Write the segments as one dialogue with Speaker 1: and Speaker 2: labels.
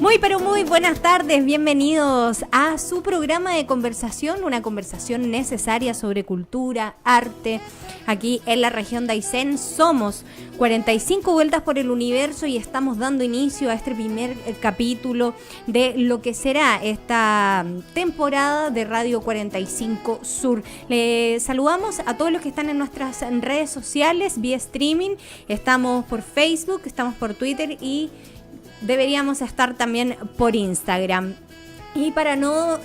Speaker 1: Muy pero muy buenas tardes, bienvenidos a su programa de conversación, una conversación necesaria sobre cultura, arte. Aquí en la región de Aysén somos 45 vueltas por el universo y estamos dando inicio a este primer capítulo de lo que será esta temporada de Radio 45 Sur. Le saludamos a todos los que están en nuestras redes sociales vía streaming. Estamos por Facebook, estamos por Twitter y deberíamos estar también por Instagram. Y para no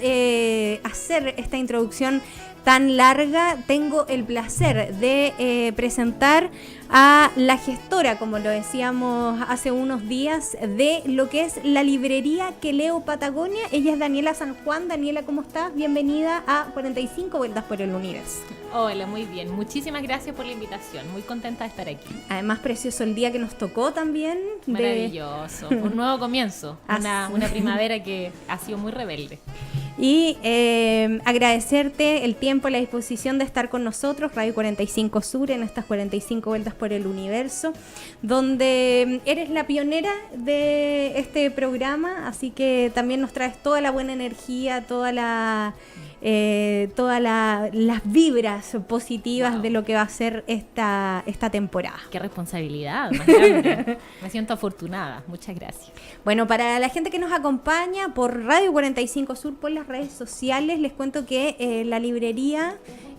Speaker 1: hacer esta introducción tan larga, tengo el placer de presentar a la gestora, como lo decíamos hace unos días, de lo que es la librería Que Leo Patagonia. Ella es Daniela San Juan. Daniela, ¿cómo estás? Bienvenida a 45 vueltas por el universo.
Speaker 2: Hola, muy bien. Muchísimas gracias por la invitación. Muy contenta de estar aquí.
Speaker 1: Además, precioso el día que nos tocó también.
Speaker 2: Maravilloso. Un nuevo comienzo. Una primavera que ha sido muy rebelde.
Speaker 1: Y agradecerte el tiempo y la disposición de estar con nosotros, Radio 45 Sur, en estas 45 vueltas por el universo, donde eres la pionera de este programa, así que también nos traes toda la buena energía, todas las vibras positivas de lo que va a ser esta temporada.
Speaker 2: Qué responsabilidad más grande. Me siento afortunada. Muchas gracias.
Speaker 1: Bueno, para la gente que nos acompaña por Radio 45 Sur, por las redes sociales, les cuento que la librería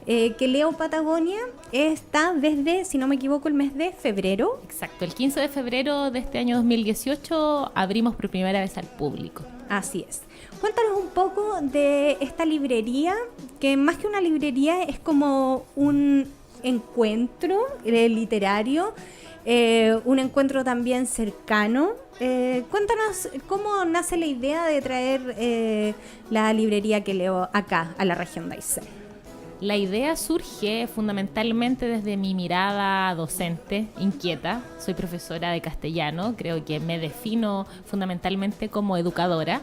Speaker 1: Que Leo Patagonia está desde, si no me equivoco, el mes de febrero.
Speaker 2: Exacto, el 15 de febrero de este año 2018 abrimos por primera vez al público.
Speaker 1: Así es. Cuéntanos un poco de esta librería, que más que una librería es como un encuentro literario, un encuentro también cercano. Cuéntanos cómo nace la idea de traer la librería Que Leo acá, a la región de Aysén.
Speaker 2: La idea surge fundamentalmente desde mi mirada docente, inquieta. Soy profesora de castellano, creo que me defino fundamentalmente como educadora.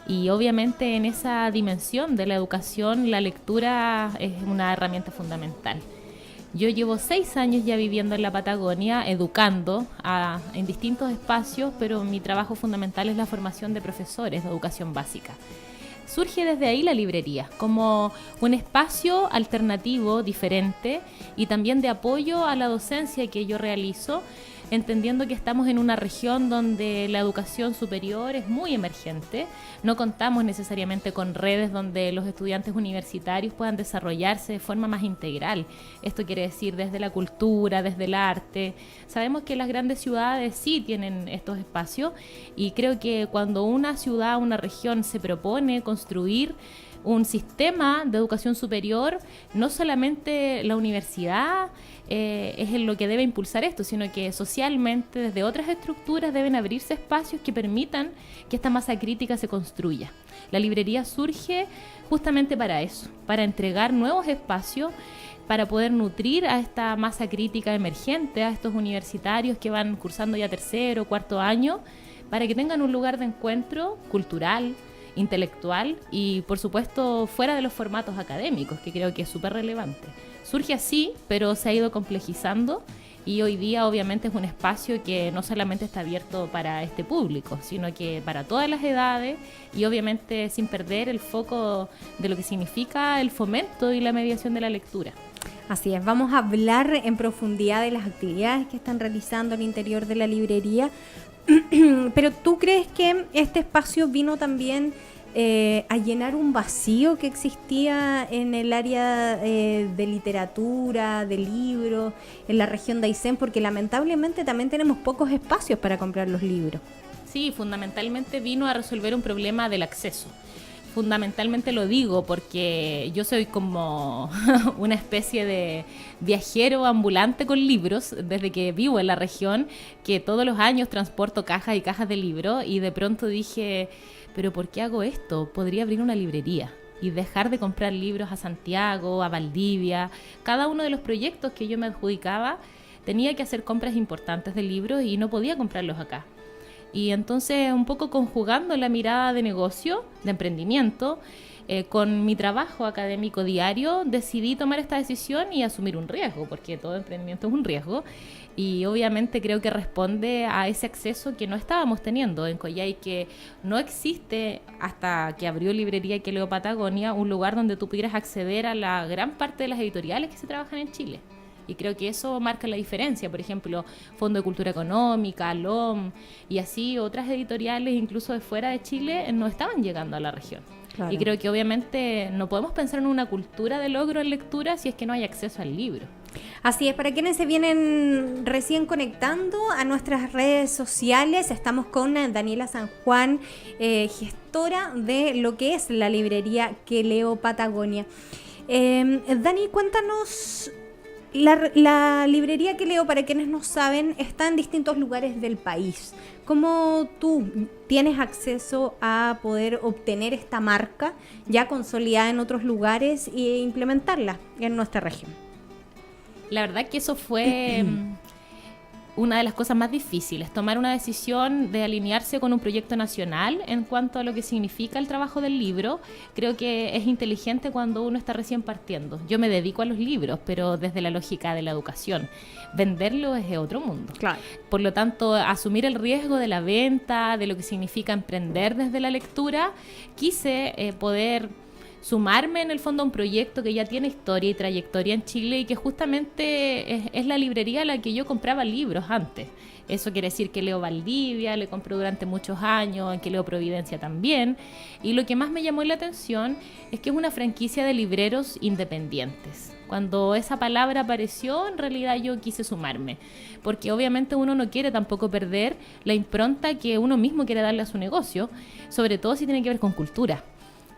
Speaker 2: Y obviamente en esa dimensión de la educación, la lectura es una herramienta fundamental. Yo llevo 6 años ya viviendo en la Patagonia, educando en distintos espacios, pero mi trabajo fundamental es la formación de profesores de educación básica. Surge desde ahí la librería, como un espacio alternativo, diferente, y también de apoyo a la docencia que yo realizo, entendiendo que estamos en una región donde la educación superior es muy emergente. No contamos necesariamente con redes donde los estudiantes universitarios puedan desarrollarse de forma más integral. Esto quiere decir desde la cultura, desde el arte. Sabemos que las grandes ciudades sí tienen estos espacios y creo que cuando una ciudad, una región se propone construir un sistema de educación superior, no solamente la universidad es lo que debe impulsar esto, sino que socialmente desde otras estructuras deben abrirse espacios que permitan que esta masa crítica se construya. La librería surge justamente para eso, para entregar nuevos espacios, para poder nutrir a esta masa crítica emergente, a estos universitarios que van cursando ya 3º o 4º año, para que tengan un lugar de encuentro cultural, intelectual y por supuesto fuera de los formatos académicos, que creo que es súper relevante. Surge así, pero se ha ido complejizando y hoy día obviamente es un espacio que no solamente está abierto para este público, sino que para todas las edades y obviamente sin perder el foco de lo que significa el fomento y la mediación de la lectura.
Speaker 1: Así es, vamos a hablar en profundidad de las actividades que están realizando al interior de la librería. Pero ¿tú crees que este espacio vino también a llenar un vacío que existía en el área de literatura, de libros, en la región de Aysén? Porque lamentablemente también tenemos pocos espacios para comprar los libros.
Speaker 2: Sí, fundamentalmente vino a resolver un problema del acceso. Fundamentalmente lo digo porque yo soy como una especie de viajero ambulante con libros desde que vivo en la región, que todos los años transporto cajas y cajas de libros y de pronto dije, pero ¿por qué hago esto? Podría abrir una librería y dejar de comprar libros a Santiago, a Valdivia. Cada uno de los proyectos que yo me adjudicaba tenía que hacer compras importantes de libros y no podía comprarlos acá. Y entonces un poco conjugando la mirada de negocio, de emprendimiento, con mi trabajo académico diario decidí tomar esta decisión y asumir un riesgo, porque todo emprendimiento es un riesgo. Y obviamente creo que responde a ese acceso que no estábamos teniendo en Coyhaique. No existe, hasta que abrió Librería Que Leo Patagonia, un lugar donde tú pudieras acceder a la gran parte de las editoriales que se trabajan en Chile. Y creo que eso marca la diferencia. Por ejemplo, Fondo de Cultura Económica, LOM y así otras editoriales, incluso de fuera de Chile, no estaban llegando a la región. Claro. Y creo que obviamente no podemos pensar en una cultura de logro en lectura si es que no hay acceso al libro.
Speaker 1: Así es, para quienes se vienen recién conectando a nuestras redes sociales, estamos con Daniela San Juan, gestora de lo que es la librería Que Leo Patagonia. Dani, cuéntanos, la librería Que Leo, para quienes no saben, está en distintos lugares del país. ¿Cómo tú tienes acceso a poder obtener esta marca ya consolidada en otros lugares e implementarla en nuestra región?
Speaker 2: La verdad que eso fue una de las cosas más difíciles, tomar una decisión de alinearse con un proyecto nacional en cuanto a lo que significa el trabajo del libro. Creo que es inteligente cuando uno está recién partiendo. Yo me dedico a los libros, pero desde la lógica de la educación. Venderlo es otro mundo.
Speaker 1: Claro.
Speaker 2: Por lo tanto, asumir el riesgo de la venta, de lo que significa emprender desde la lectura, quise poder sumarme en el fondo a un proyecto que ya tiene historia y trayectoria en Chile y que justamente es la librería a la que yo compraba libros antes. Eso quiere decir que leo Valdivia, le compré durante muchos años, en que leo Providencia también. Y lo que más me llamó la atención es que es una franquicia de libreros independientes. Cuando esa palabra apareció, en realidad yo quise sumarme, porque obviamente uno no quiere tampoco perder la impronta que uno mismo quiere darle a su negocio, sobre todo si tiene que ver con cultura.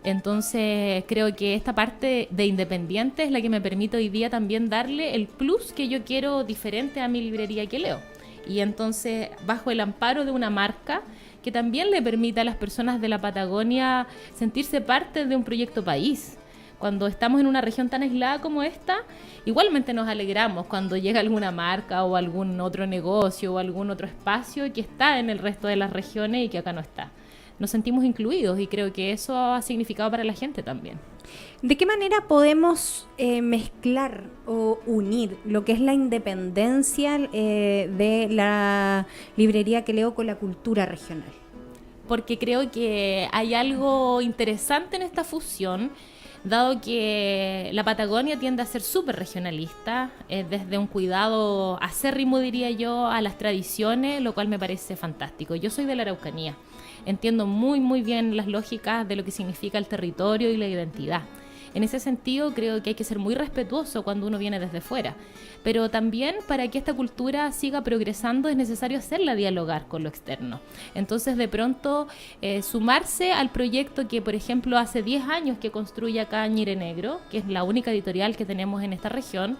Speaker 2: Entonces creo que esta parte de independiente es la que me permite hoy día también darle el plus que yo quiero diferente a mi librería Que Leo. Y entonces bajo el amparo de una marca que también le permita a las personas de la Patagonia sentirse parte de un proyecto país. Cuando estamos en una región tan aislada como esta, igualmente nos alegramos cuando llega alguna marca o algún otro negocio o algún otro espacio que está en el resto de las regiones y que acá no está. Nos sentimos incluidos y creo que eso ha significado para la gente también.
Speaker 1: ¿De qué manera podemos mezclar o unir lo que es la independencia de la librería Que Leo con la cultura regional?
Speaker 2: Porque creo que hay algo interesante en esta fusión, dado que la Patagonia tiende a ser súper regionalista, desde un cuidado acérrimo, diría yo, a las tradiciones, lo cual me parece fantástico. Yo soy de la Araucanía. Entiendo muy bien las lógicas de lo que significa el territorio y la identidad. En ese sentido, creo que hay que ser muy respetuoso cuando uno viene desde fuera. Pero también, para que esta cultura siga progresando, es necesario hacerla dialogar con lo externo. Entonces, de pronto, sumarse al proyecto que, por ejemplo, hace 10 años que construye acá Ñire Negro, que es la única editorial que tenemos en esta región,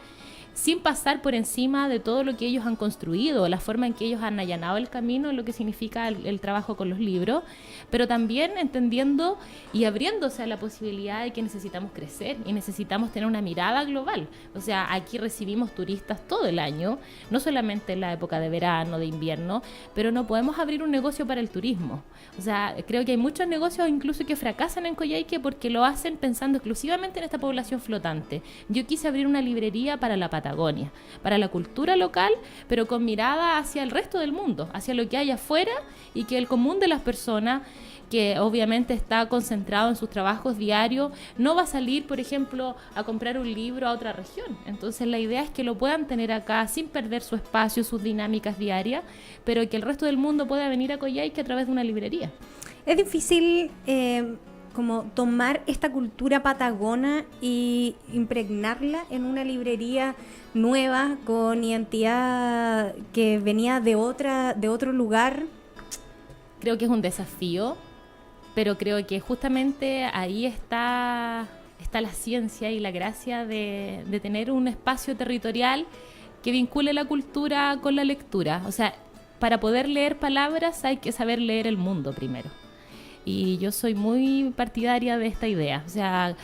Speaker 2: sin pasar por encima de todo lo que ellos han construido, la forma en que ellos han allanado el camino en lo que significa el trabajo con los libros, pero también entendiendo y abriéndose a la posibilidad de que necesitamos crecer y necesitamos tener una mirada global. O sea, aquí recibimos turistas todo el año, no solamente en la época de verano, de invierno, pero no podemos abrir un negocio para el turismo. O sea, creo que hay muchos negocios incluso que fracasan en Coyhaique porque lo hacen pensando exclusivamente en esta población flotante. Yo quise abrir una librería para la Patagonia, para la cultura local, pero con mirada hacia el resto del mundo, hacia lo que hay afuera y que el común de las personas, que obviamente está concentrado en sus trabajos diarios, no va a salir, por ejemplo, a comprar un libro a otra región. Entonces la idea es que lo puedan tener acá sin perder su espacio, sus dinámicas diarias, pero que el resto del mundo pueda venir a Coyhaique a través de una librería.
Speaker 1: Es difícil como tomar esta cultura patagona y impregnarla en una librería nueva con identidad que venía de otro lugar.
Speaker 2: Creo que es un desafío, pero creo que justamente ahí está la ciencia y la gracia de tener un espacio territorial que vincule la cultura con la lectura. O sea, para poder leer palabras hay que saber leer el mundo primero. Y yo soy muy partidaria de esta idea. O sea,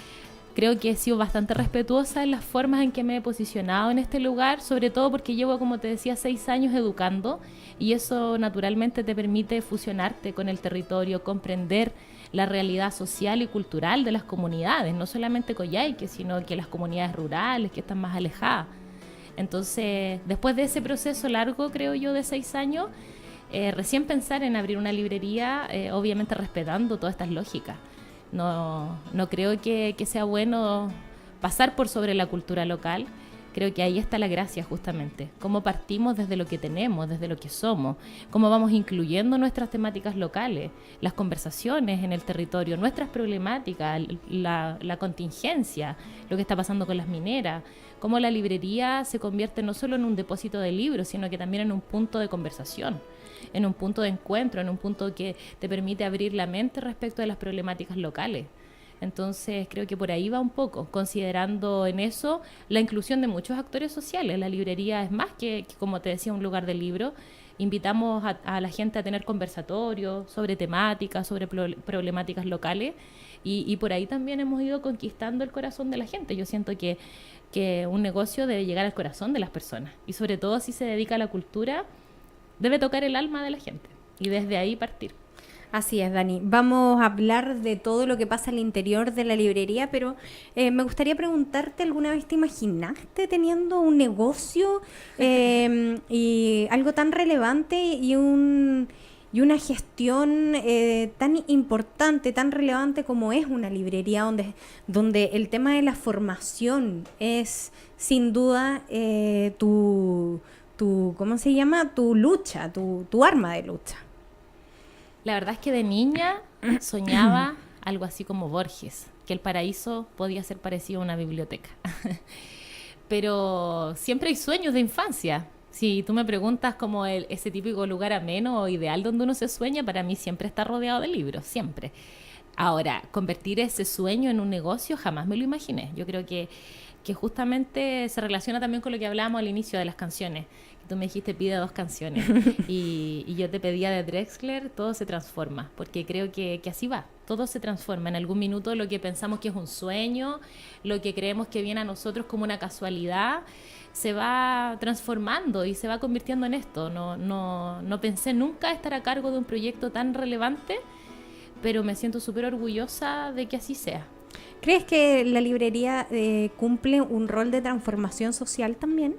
Speaker 2: creo que he sido bastante respetuosa en las formas en que me he posicionado en este lugar, sobre todo porque llevo, como te decía, 6 años educando, y eso naturalmente te permite fusionarte con el territorio, comprender la realidad social y cultural de las comunidades, no solamente Coyhaique, sino que las comunidades rurales que están más alejadas. Entonces, después de ese proceso largo, creo yo, de 6 años, recién pensar en abrir una librería, obviamente respetando todas estas lógicas. No creo que sea bueno pasar por sobre la cultura local. Creo que ahí está la gracia, justamente. Cómo partimos desde lo que tenemos, desde lo que somos, cómo vamos incluyendo nuestras temáticas locales, las conversaciones en el territorio, nuestras problemáticas, la contingencia, lo que está pasando con las mineras, cómo la librería se convierte no solo en un depósito de libros, sino que también en un punto de conversación, en un punto de encuentro, en un punto que te permite abrir la mente respecto de las problemáticas locales. Entonces creo que por ahí va un poco, considerando en eso la inclusión de muchos actores sociales. La librería es más que como te decía, un lugar de libro. Invitamos a la gente a tener conversatorios sobre temáticas, sobre problemáticas locales, y por ahí también hemos ido conquistando el corazón de la gente. Yo siento que un negocio debe llegar al corazón de las personas, y sobre todo si se dedica a la cultura, debe tocar el alma de la gente y desde ahí partir.
Speaker 1: Así es, Dani. Vamos a hablar de todo lo que pasa al interior de la librería, pero me gustaría preguntarte, ¿alguna vez te imaginaste teniendo un negocio y algo tan relevante y una gestión tan importante, tan relevante como es una librería, donde el tema de la formación es sin duda ¿cómo se llama? Tu lucha, tu arma de lucha?
Speaker 2: La verdad es que de niña soñaba algo así como Borges, que el paraíso podía ser parecido a una biblioteca. Pero siempre hay sueños de infancia. Si tú me preguntas como ese típico lugar ameno o ideal donde uno se sueña, para mí siempre está rodeado de libros, siempre. Ahora, convertir ese sueño en un negocio jamás me lo imaginé. Yo creo que justamente se relaciona también con lo que hablábamos al inicio de las canciones. Tú me dijiste pide 2 canciones y yo te pedía de Drexler Todo se transforma, porque creo que así va, todo se transforma. En algún minuto lo que pensamos que es un sueño, lo que creemos que viene a nosotros como una casualidad, se va transformando y se va convirtiendo en esto. No pensé nunca estar a cargo de un proyecto tan relevante, pero me siento súper orgullosa de que así sea.
Speaker 1: ¿Crees que la librería cumple un rol de transformación social también?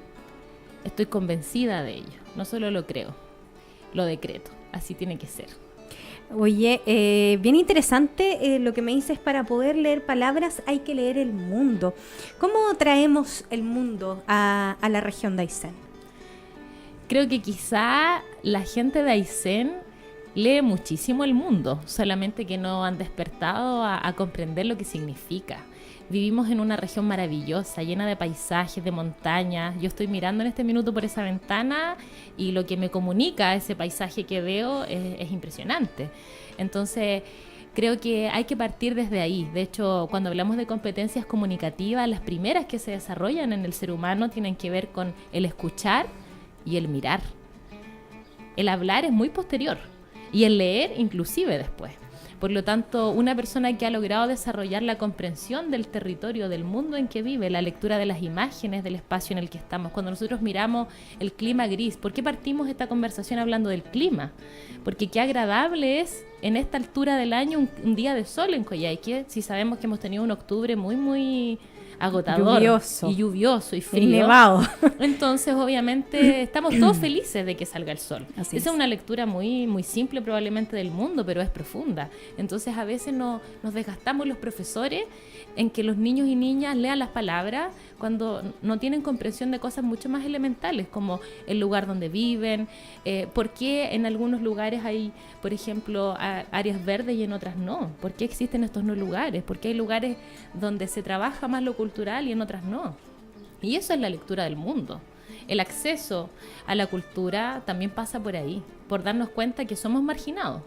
Speaker 2: Estoy convencida de ello. No solo lo creo, lo decreto. Así tiene que ser.
Speaker 1: Oye, bien interesante lo que me dices. Para poder leer palabras hay que leer el mundo. ¿Cómo traemos el mundo a la región de Aysén?
Speaker 2: Creo que quizá la gente de Aysén lee muchísimo el mundo, solamente que no han despertado a comprender lo que significa. Vivimos en una región maravillosa, llena de paisajes, de montañas. Yo estoy mirando en este minuto por esa ventana y lo que me comunica ese paisaje que veo es impresionante. Entonces, creo que hay que partir desde ahí. De hecho, cuando hablamos de competencias comunicativas, las primeras que se desarrollan en el ser humano tienen que ver con el escuchar y el mirar. El hablar es muy posterior y el leer inclusive después. Por lo tanto, una persona que ha logrado desarrollar la comprensión del territorio, del mundo en que vive, la lectura de las imágenes, del espacio en el que estamos. Cuando nosotros miramos el clima gris, ¿por qué partimos esta conversación hablando del clima? Porque qué agradable es en esta altura del año un día de sol en Coyhaique, si sabemos que hemos tenido un octubre muy, muy agotador, lluvioso y frío. Y
Speaker 1: nevado.
Speaker 2: Entonces, obviamente, estamos todos felices de que salga el sol. Esa es una lectura muy, muy simple probablemente del mundo, pero es profunda. Entonces, a veces nos desgastamos los profesores en que los niños y niñas lean las palabras cuando no tienen comprensión de cosas mucho más elementales, como el lugar donde viven, por qué en algunos lugares hay, por ejemplo, áreas verdes y en otras no, por qué existen estos no lugares, por qué hay lugares donde se trabaja más lo cultural y en otras no. Y eso es la lectura del mundo. El acceso a la cultura también pasa por ahí, por darnos cuenta que somos marginados.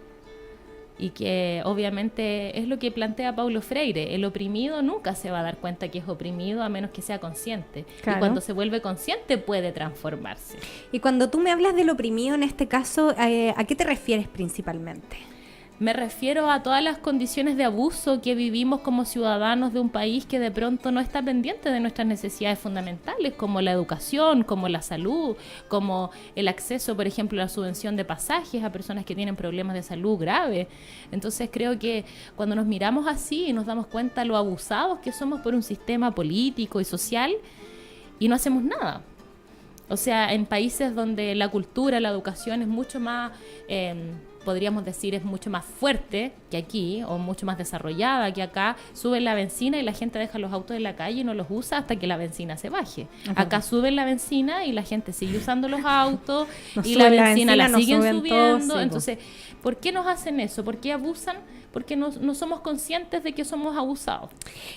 Speaker 2: Y que obviamente es lo que plantea Paulo Freire, el oprimido nunca se va a dar cuenta que es oprimido a menos que sea consciente. Claro. Y cuando se vuelve consciente puede transformarse.
Speaker 1: Y cuando tú me hablas del oprimido en este caso, ¿a qué te refieres principalmente?
Speaker 2: Me refiero a todas las condiciones de abuso que vivimos como ciudadanos de un país que de pronto no está pendiente de nuestras necesidades fundamentales, como la educación, como la salud, como el acceso, por ejemplo, a la subvención de pasajes a personas que tienen problemas de salud graves. Entonces creo que cuando nos miramos así y nos damos cuenta lo abusados que somos por un sistema político y social y no hacemos nada. O sea, en países donde la cultura, la educación es mucho más, podríamos decir, es mucho más fuerte que aquí, o mucho más desarrollada que acá, suben la benzina y la gente deja los autos en la calle y no los usa hasta que la benzina se baje. Acá suben la benzina y la gente sigue usando los autos y la benzina la siguen subiendo. Entonces, ¿por qué nos hacen eso? ¿Por qué abusan? Porque no somos conscientes de que somos abusados.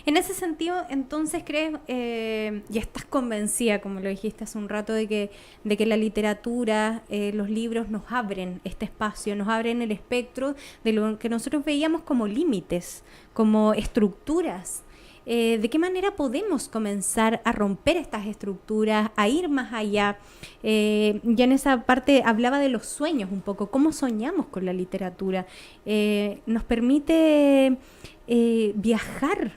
Speaker 1: En ese sentido, entonces, ¿crees y estás convencida, como lo dijiste hace un rato, de que la literatura, los libros nos abren este espacio, nos abren el espectro de lo que nosotros veíamos como límites, como estructuras? ¿De qué manera podemos comenzar a romper estas estructuras, a ir más allá? Ya en esa parte hablaba de los sueños un poco, cómo soñamos con la literatura. Nos permite viajar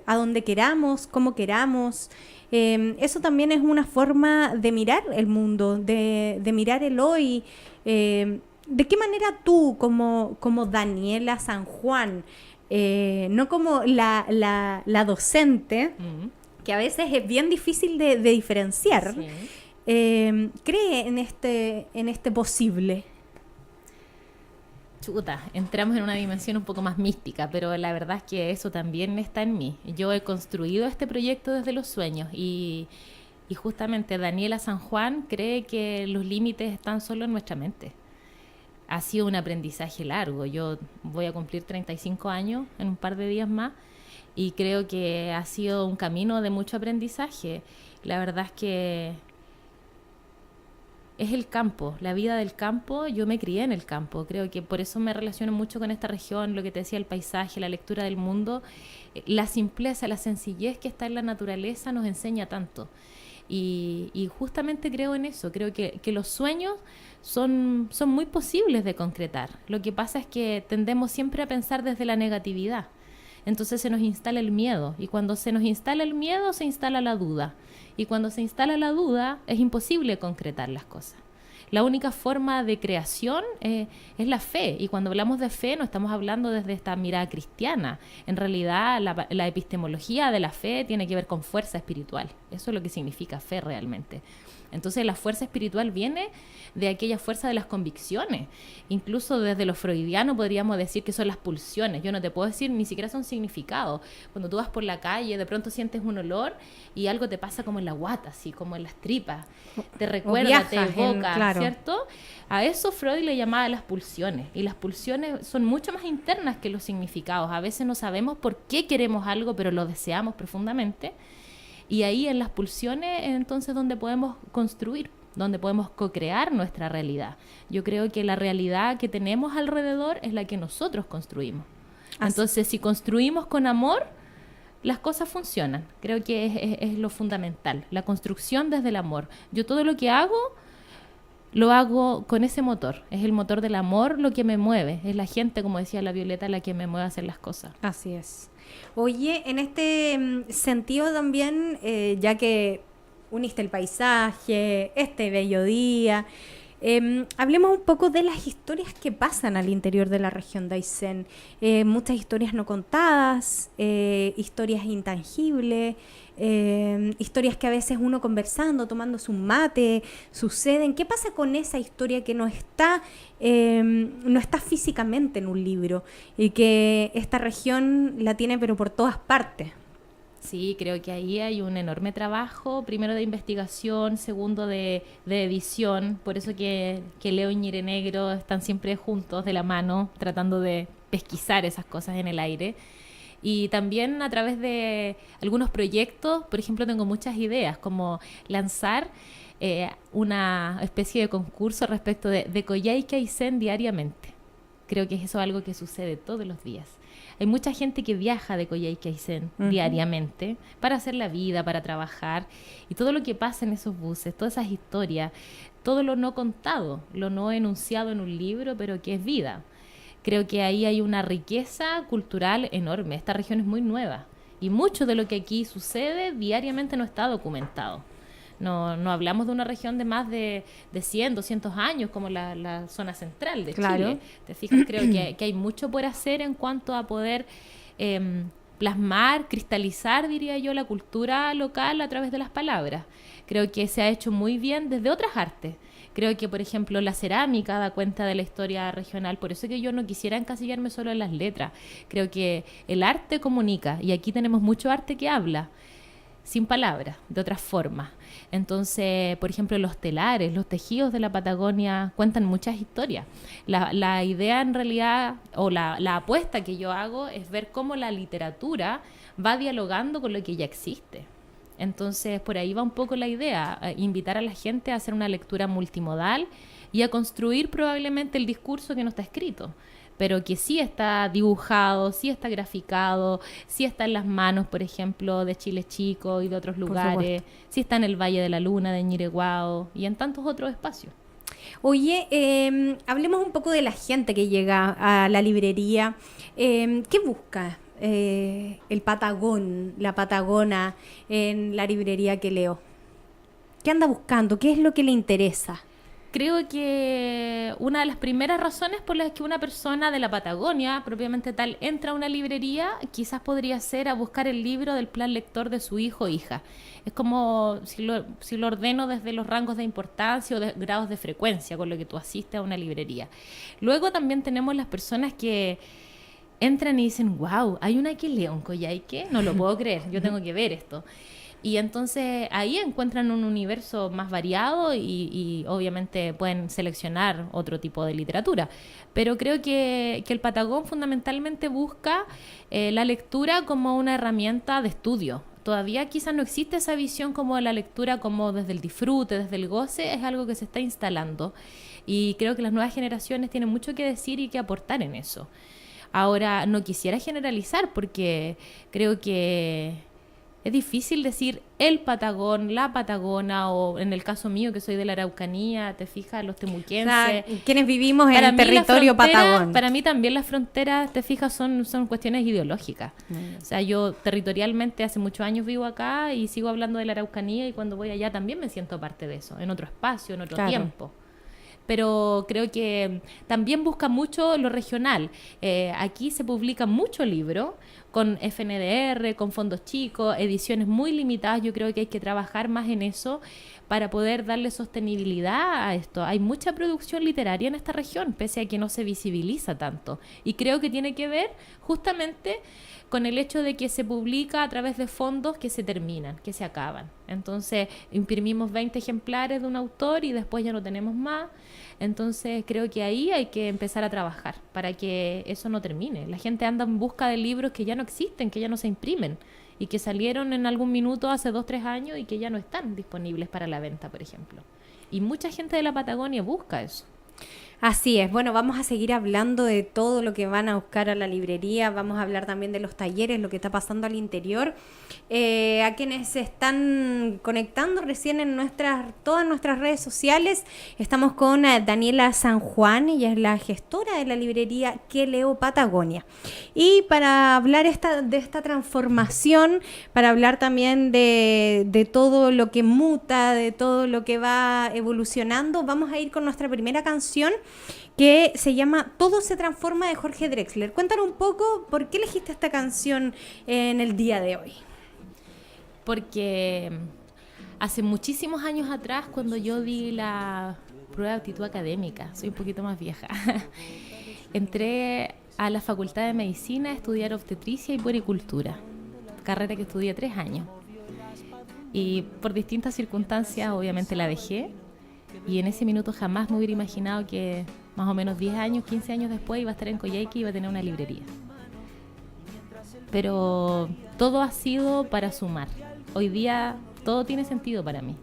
Speaker 1: a donde queramos, como queramos. Eso también es una forma de mirar el mundo, de mirar el hoy. ¿De qué manera tú, como Daniela San Juan, no como la docente, que a veces es bien difícil de diferenciar, cree en este posible?
Speaker 2: Chuta, entramos en una dimensión un poco más mística, pero la verdad es que eso también está en mí. Yo he construido este proyecto desde los sueños y justamente Daniela San Juan cree que los límites están solo en nuestra mente. Ha sido un aprendizaje largo. Yo voy a cumplir 35 años en un par de días más y creo que ha sido un camino de mucho aprendizaje. La verdad es que es el campo, la vida del campo. Yo me crié en el campo. Creo que por eso me relaciono mucho con esta región, lo que te decía, el paisaje, la lectura del mundo. La simpleza, la sencillez que está en la naturaleza nos enseña tanto. Y justamente creo en eso. Creo que los sueños son muy posibles de concretar. Lo que pasa es que tendemos siempre a pensar desde la negatividad. Entonces se nos instala el miedo. Y cuando se nos instala el miedo, se instala la duda. Y cuando se instala la duda, es imposible concretar las cosas. La única forma de creación es la fe. Y cuando hablamos de fe, no estamos hablando desde esta mirada cristiana. En realidad, la epistemología de la fe tiene que ver con fuerza espiritual. Eso es lo que significa fe realmente. Entonces la fuerza espiritual viene de aquella fuerza de las convicciones. Incluso desde lo freudiano podríamos decir que son las pulsiones. Yo no te puedo decir, ni siquiera son significados. Cuando tú vas por la calle, de pronto sientes un olor y algo te pasa como en la guata, así como en las tripas. Te recuerda, te evoca, claro. ¿Cierto? A eso Freud le llamaba las pulsiones. Y las pulsiones son mucho más internas que los significados. A veces no sabemos por qué queremos algo, pero lo deseamos profundamente. Y ahí en las pulsiones es entonces donde podemos construir, donde podemos co-crear nuestra realidad. Yo creo que la realidad que tenemos alrededor es la que nosotros construimos. Entonces, si construimos con amor, las cosas funcionan. Creo que es lo fundamental, la construcción desde el amor. Yo todo lo que hago, lo hago con ese motor. Es el motor del amor lo que me mueve. Es la gente, como decía la Violeta, la que me mueve a hacer las cosas.
Speaker 1: Así es. Oye, en este sentido también, ya que uniste el paisaje, este bello día, hablemos un poco de las historias que pasan al interior de la región de Aysén. Muchas historias no contadas, historias intangibles, historias que a veces uno conversando, tomando su mate, suceden. ¿Qué pasa con esa historia que no está físicamente en un libro y que esta región la tiene pero por todas partes?
Speaker 2: Sí, creo que ahí hay un enorme trabajo, primero de investigación, segundo de edición, por eso que Leo y Ñire Negro están siempre juntos de la mano, tratando de pesquisar esas cosas en el aire. Y también a través de algunos proyectos, por ejemplo, tengo muchas ideas, como lanzar una especie de concurso respecto de Coyhaique a Aysén diariamente. Creo que eso es algo que sucede todos los días. Hay mucha gente que viaja de Coyhaique a Aysén diariamente para hacer la vida, para trabajar. Y todo lo que pasa en esos buses, todas esas historias, todo lo no contado, lo no enunciado en un libro, pero que es vida. Creo que ahí hay una riqueza cultural enorme. Esta región es muy nueva y mucho de lo que aquí sucede diariamente no está documentado. No hablamos de una región de más de 100, 200 años como la zona central de Chile. Te fijas, creo que hay mucho por hacer en cuanto a poder plasmar, cristalizar, diría yo, la cultura local a través de las palabras. Creo que se ha hecho muy bien desde otras artes. Creo que, por ejemplo, la cerámica da cuenta de la historia regional. Por eso que yo no quisiera encasillarme solo en las letras. Creo que el arte comunica, y aquí tenemos mucho arte que habla, sin palabras, de otras formas. Entonces, por ejemplo, los telares, los tejidos de la Patagonia cuentan muchas historias. La idea en realidad, o la apuesta que yo hago es ver cómo la literatura va dialogando con lo que ya existe. Entonces, por ahí va un poco la idea, invitar a la gente a hacer una lectura multimodal y a construir probablemente el discurso que no está escrito, pero que sí está dibujado, sí está graficado, sí está en las manos, por ejemplo, de Chile Chico y de otros lugares, sí está en el Valle de la Luna de Ñireguao y en tantos otros espacios.
Speaker 1: Oye, hablemos un poco de la gente que llega a la librería. ¿Qué busca el Patagón, la Patagona en la librería que leo? ¿Qué anda buscando? ¿Qué es lo que le interesa?
Speaker 2: Creo que una de las primeras razones por las que una persona de la Patagonia, propiamente tal, entra a una librería, quizás podría ser a buscar el libro del plan lector de su hijo o hija. Es como si lo ordeno desde los rangos de importancia o de grados de frecuencia con lo que tú asistes a una librería. Luego también tenemos las personas que entran y dicen, wow, hay una que leo en Coyhaique, no lo puedo creer, yo tengo que ver esto. Y entonces ahí encuentran un universo más variado y obviamente pueden seleccionar otro tipo de literatura. Pero creo que el Patagón fundamentalmente busca la lectura como una herramienta de estudio. Todavía quizás no existe esa visión como de la lectura como desde el disfrute, desde el goce, es algo que se está instalando. Y creo que las nuevas generaciones tienen mucho que decir y que aportar en eso. Ahora, no quisiera generalizar porque creo que es difícil decir el Patagón, la Patagona, o en el caso mío que soy de la Araucanía, te fijas, los temuquenses. O sea,
Speaker 1: quienes vivimos en el territorio Patagón.
Speaker 2: Para mí también las fronteras, te fijas, son cuestiones ideológicas. O sea, yo territorialmente hace muchos años vivo acá y sigo hablando de la Araucanía y cuando voy allá también me siento parte de eso, en otro espacio, en otro tiempo. Pero creo que también busca mucho lo regional. Aquí se publica mucho libro con FNDR, con fondos chicos, ediciones muy limitadas. Yo creo que hay que trabajar más en eso para poder darle sostenibilidad a esto. Hay mucha producción literaria en esta región, pese a que no se visibiliza tanto. Y creo que tiene que ver justamente con el hecho de que se publica a través de fondos que se terminan, que se acaban. Entonces, imprimimos 20 ejemplares de un autor y después ya no tenemos más. Entonces, creo que ahí hay que empezar a trabajar para que eso no termine. La gente anda en busca de libros que ya no existen, que ya no se imprimen y que salieron en algún minuto hace 2, 3 años y que ya no están disponibles para la venta, por ejemplo. Y mucha gente de la Patagonia busca eso.
Speaker 1: Así es. Bueno, vamos a seguir hablando de todo lo que van a buscar a la librería. Vamos a hablar también de los talleres, lo que está pasando al interior. A quienes se están conectando recién en todas nuestras redes sociales, estamos con Daniela San Juan. Ella es la gestora de la librería Que Leo Patagonia. Y para hablar de esta transformación, para hablar también de todo lo que muta, de todo lo que va evolucionando, vamos a ir con nuestra primera canción, que se llama Todo se transforma, de Jorge Drexler. Cuéntanos un poco por qué elegiste esta canción en el día de hoy.
Speaker 2: Porque hace muchísimos años atrás, cuando yo di la prueba de aptitud académica, soy un poquito más vieja, entré a la Facultad de Medicina a estudiar obstetricia y puericultura, carrera que estudié 3 años. Y por distintas circunstancias, obviamente la dejé. Y en ese minuto jamás me hubiera imaginado que más o menos 10 años, 15 años después iba a estar en Coyhaique y iba a tener una librería. Pero todo ha sido para sumar. Hoy día todo tiene sentido para mí.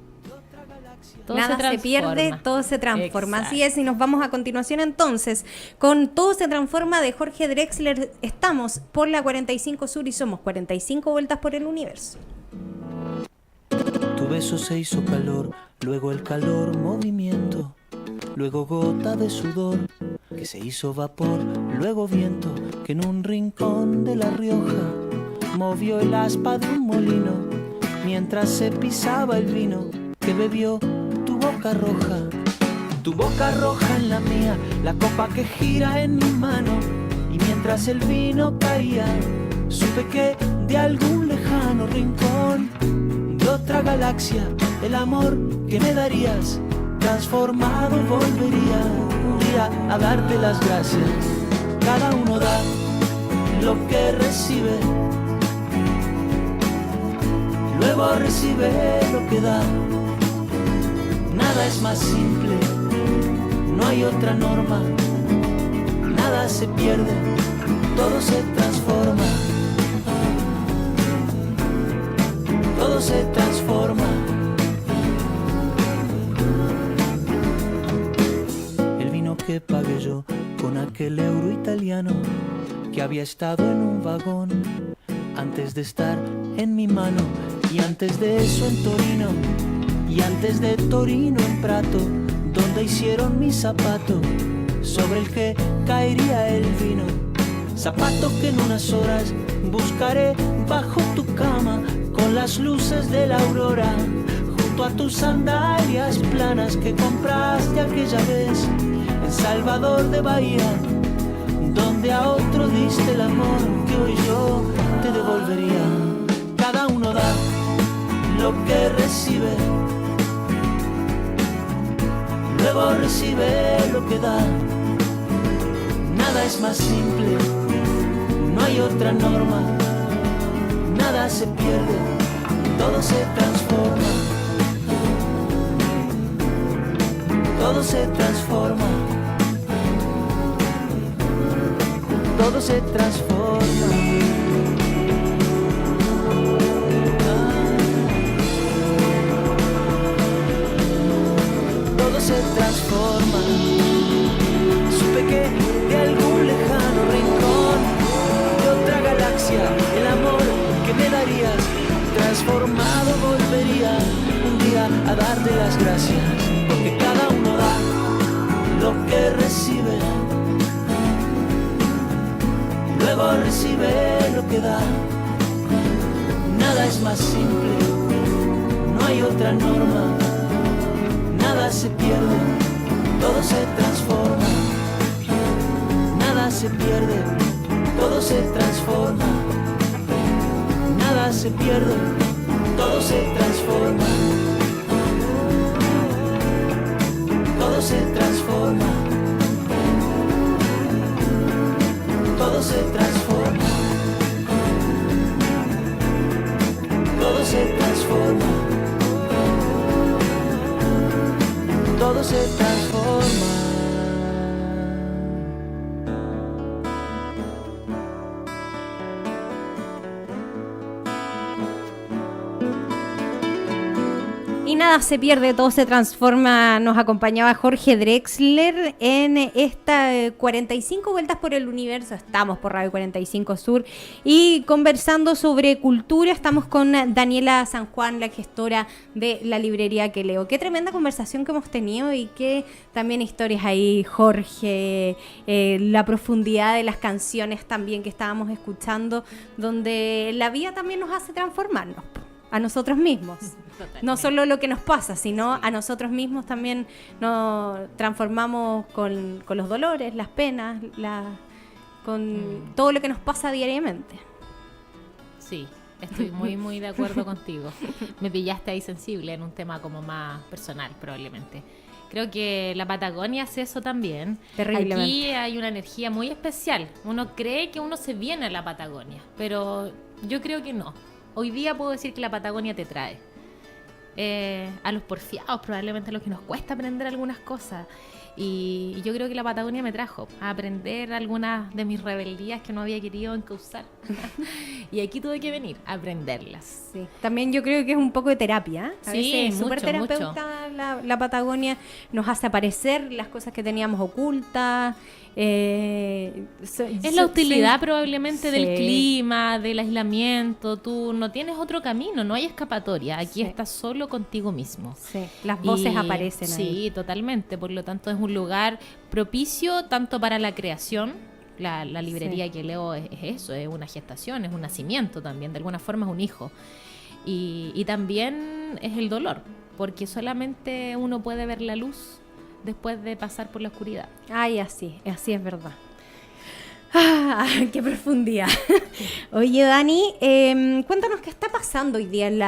Speaker 1: Todo Nada se pierde, todo se transforma. Exacto. Así es, y nos vamos a continuación entonces con Todo se transforma de Jorge Drexler. Estamos por la 45 Sur y somos 45 vueltas por el universo.
Speaker 3: Tu beso se hizo calor, luego el calor movimiento, luego gota de sudor, que se hizo vapor, luego viento, que en un rincón de La Rioja movió el aspa de un molino, mientras se pisaba el vino que bebió tu boca roja. Tu boca roja en la mía, la copa que gira en mi mano, y mientras el vino caía, supe que de algún lejano rincón de otra galaxia, el amor que me darías, transformado volvería un día a darte las gracias. Cada uno da lo que recibe, luego recibe lo que da. Nada es más simple, no hay otra norma. Nada se pierde, todo se transforma. Todo se transforma. El vino que pagué yo con aquel euro italiano que había estado en un vagón antes de estar en mi mano, y antes de eso en Torino, y antes de Torino en Prato, donde hicieron mi zapato sobre el que caería el vino. Zapato que en unas horas buscaré bajo tu cama, con las luces de la aurora, junto a tus sandalias planas que compraste aquella vez en Salvador de Bahía, donde a otro diste el amor que hoy yo te devolvería. Cada uno da lo que recibe, luego recibe lo que da. Nada es más simple, no hay otra norma. Nada se pierde, todo se transforma. Todo se transforma. Todo se transforma. Todo se transforma. Supe que de algún lejano rincón de otra galaxia, el amor que me darías, transformado volvería un día a darte las gracias, porque cada uno da lo que recibe, luego recibe lo que da. Nada es más simple, no hay otra norma. Nada se pierde, todo se transforma. Nada se pierde, todo se transforma. Nada se pierde, todo se transforma. Todo se transforma. Todo se transforma. Todo se transforma. Todo se transforma.
Speaker 1: Y nada se pierde, todo se transforma. Nos acompañaba Jorge Drexler en esta 45 vueltas por el universo. Estamos por Radio 45 Sur y conversando sobre cultura. Estamos con Daniela San Juan, la gestora de la librería Que Leo. Qué tremenda conversación que hemos tenido y qué también historias ahí, Jorge. La profundidad de las canciones también que estábamos escuchando, donde la vida también nos hace transformarnos a nosotros mismos. Totalmente. No solo lo que nos pasa, sino a nosotros mismos también nos transformamos con los dolores, las penas, con todo lo que nos pasa diariamente.
Speaker 2: Sí, estoy muy de acuerdo contigo. Me pillaste ahí sensible en un tema como más personal, probablemente. Creo que la Patagonia hace eso también.
Speaker 1: Terriblemente.
Speaker 2: Aquí hay una energía muy especial. Uno cree que uno se viene a la Patagonia, pero yo creo que no. Hoy día puedo decir que la Patagonia te trae. A los porfiados, probablemente a los que nos cuesta aprender algunas cosas. Y yo creo que la Patagonia me trajo a aprender algunas de mis rebeldías que no había querido encauzar. Y aquí tuve que venir a aprenderlas.
Speaker 1: Sí. También yo creo que es un poco de terapia. A
Speaker 2: sí,
Speaker 1: veces es súper terapeuta
Speaker 2: mucho.
Speaker 1: más la Patagonia, nos hace aparecer las cosas que teníamos ocultas.
Speaker 2: Es la utilidad probablemente del clima, del aislamiento. Tú no tienes otro camino, no hay escapatoria. Aquí estás solo contigo mismo.
Speaker 1: Sí, las voces aparecen ahí.
Speaker 2: Sí, totalmente. Por lo tanto, es un lugar propicio tanto para la creación. La librería que leo es eso, es una gestación, es un nacimiento también. De alguna forma es un hijo. Y también es el dolor, porque solamente uno puede ver la luz después de pasar por la oscuridad.
Speaker 1: Ay, así es verdad. ¡Ah, qué profundidad! Oye, Dani, cuéntanos qué está pasando hoy día en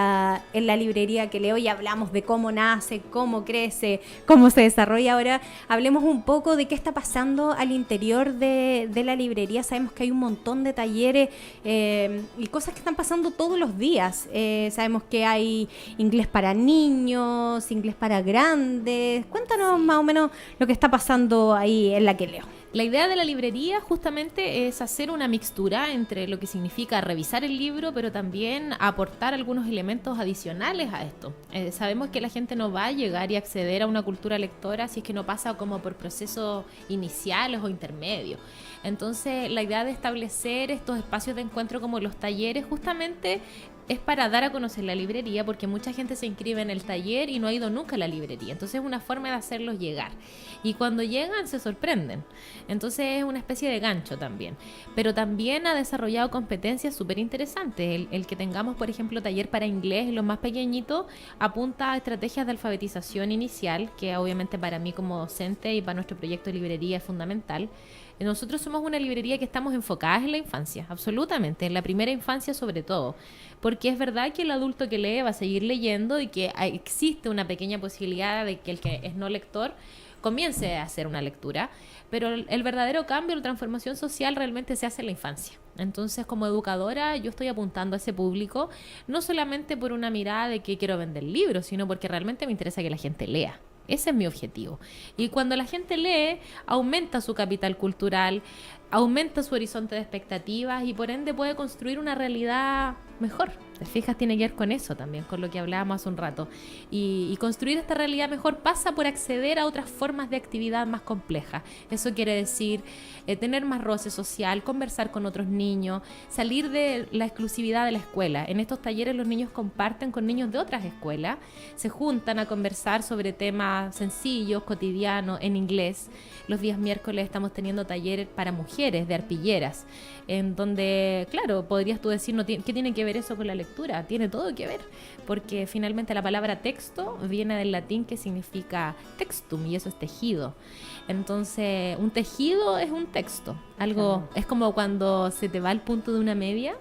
Speaker 1: la librería que leo. Ya hablamos de cómo nace, cómo crece, cómo se desarrolla. Ahora hablemos un poco de qué está pasando al interior de la librería. Sabemos que hay un montón de talleres y cosas que están pasando todos los días. Sabemos que hay inglés para niños, inglés para grandes. Cuéntanos más o menos lo que está pasando ahí en la que leo.
Speaker 2: La idea de la librería justamente es hacer una mixtura entre lo que significa revisar el libro, pero también aportar algunos elementos adicionales a esto. Sabemos que la gente no va a llegar y acceder a una cultura lectora si es que no pasa como por procesos iniciales o intermedios. Entonces, la idea de establecer estos espacios de encuentro como los talleres justamente es para dar a conocer la librería, porque mucha gente se inscribe en el taller y no ha ido nunca a la librería. Entonces es una forma de hacerlos llegar. Y cuando llegan se sorprenden. Entonces es una especie de gancho también. Pero también ha desarrollado competencias súper interesantes. El que tengamos, por ejemplo, taller para inglés en los más pequeñitos apunta a estrategias de alfabetización inicial, que obviamente para mí como docente y para nuestro proyecto de librería es fundamental. Nosotros somos una librería que estamos enfocadas en la infancia, absolutamente, en la primera infancia sobre todo, porque es verdad que el adulto que lee va a seguir leyendo y que existe una pequeña posibilidad de que el que es no lector comience a hacer una lectura, pero el verdadero cambio, la transformación social realmente se hace en la infancia. Entonces, como educadora, yo estoy apuntando a ese público, no solamente por una mirada de que quiero vender libros, sino porque realmente me interesa que la gente lea. Ese es mi objetivo. Y cuando la gente lee, aumenta su capital cultural, aumenta su horizonte de expectativas y por ende puede construir una realidad mejor. ¿Te fijas? Tiene que ver con eso también, con lo que hablábamos hace un rato. Y construir esta realidad mejor pasa por acceder a otras formas de actividad más complejas. Eso quiere decir tener más roce social, conversar con otros niños, salir de la exclusividad de la escuela. En estos talleres los niños comparten con niños de otras escuelas, se juntan a conversar sobre temas sencillos, cotidianos, en inglés. Los días miércoles estamos teniendo talleres para mujeres, de arpilleras, en donde, claro, podrías tú decir, ¿qué tiene que ver eso con la lectura? Tiene todo que ver, porque finalmente la palabra texto viene del latín que significa textum, y eso es tejido. Entonces, un tejido es un texto. Algo es como cuando se te va el punto de una media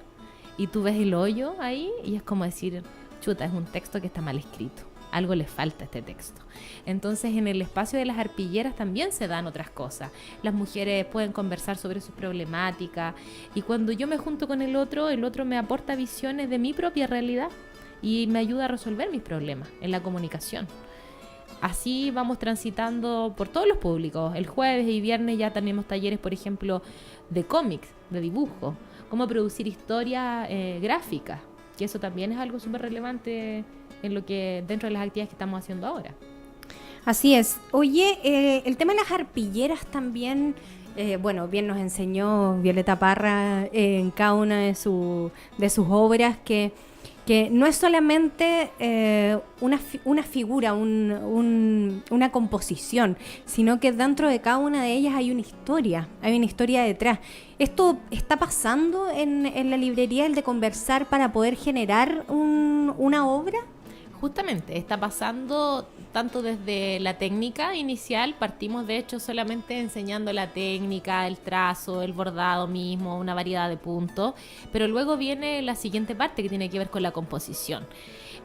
Speaker 2: y tú ves el hoyo ahí y es como decir, chuta, es un texto que está mal escrito. Algo le falta a este texto. Entonces, en el espacio de las arpilleras también se dan otras cosas. Las mujeres pueden conversar sobre sus problemáticas y cuando yo me junto con el otro me aporta visiones de mi propia realidad y me ayuda a resolver mis problemas en la comunicación. Así vamos transitando por todos los públicos. El jueves y viernes ya tenemos talleres, por ejemplo, de cómics, de dibujo, cómo producir historias gráficas, que eso también es algo súper relevante en lo que dentro de las actividades que estamos haciendo ahora.
Speaker 1: Así es. Oye, el tema de las arpilleras también, bien nos enseñó Violeta Parra en cada una de sus obras que no es solamente una figura, una composición, sino que dentro de cada una de ellas hay una historia detrás. ¿Esto está pasando en la librería, el de conversar para poder generar una obra?
Speaker 2: Justamente, está pasando tanto desde la técnica inicial, partimos de hecho solamente enseñando la técnica, el trazo, el bordado mismo, una variedad de puntos, pero luego viene la siguiente parte que tiene que ver con la composición.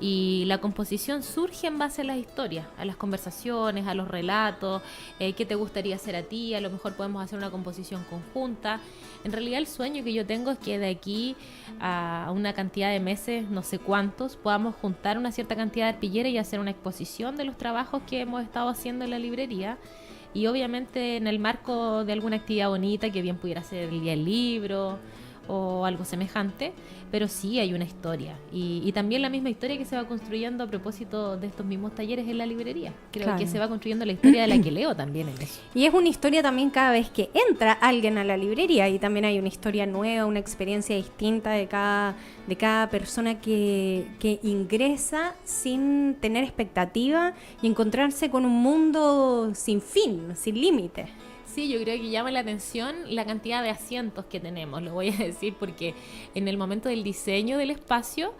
Speaker 2: Y la composición surge en base a las historias, a las conversaciones, a los relatos, qué te gustaría hacer a ti, a lo mejor podemos hacer una composición conjunta. En realidad el sueño que yo tengo es que de aquí a una cantidad de meses, no sé cuántos, podamos juntar una cierta cantidad de arpilleras y hacer una exposición de los trabajos que hemos estado haciendo en la librería. Y obviamente en el marco de alguna actividad bonita, que bien pudiera ser el día del libro o algo semejante, pero sí hay una historia y también la misma historia que se va construyendo a propósito de estos mismos talleres en la librería. Creo que se va construyendo la historia de la que leo también en eso.
Speaker 1: Y es una historia también cada vez que entra alguien a la librería, y también hay una historia nueva, una experiencia distinta de cada persona que ingresa sin tener expectativa y encontrarse con un mundo sin fin, sin límite.
Speaker 2: Sí, yo creo que llama la atención la cantidad de asientos que tenemos, lo voy a decir porque en el momento del diseño del espacio,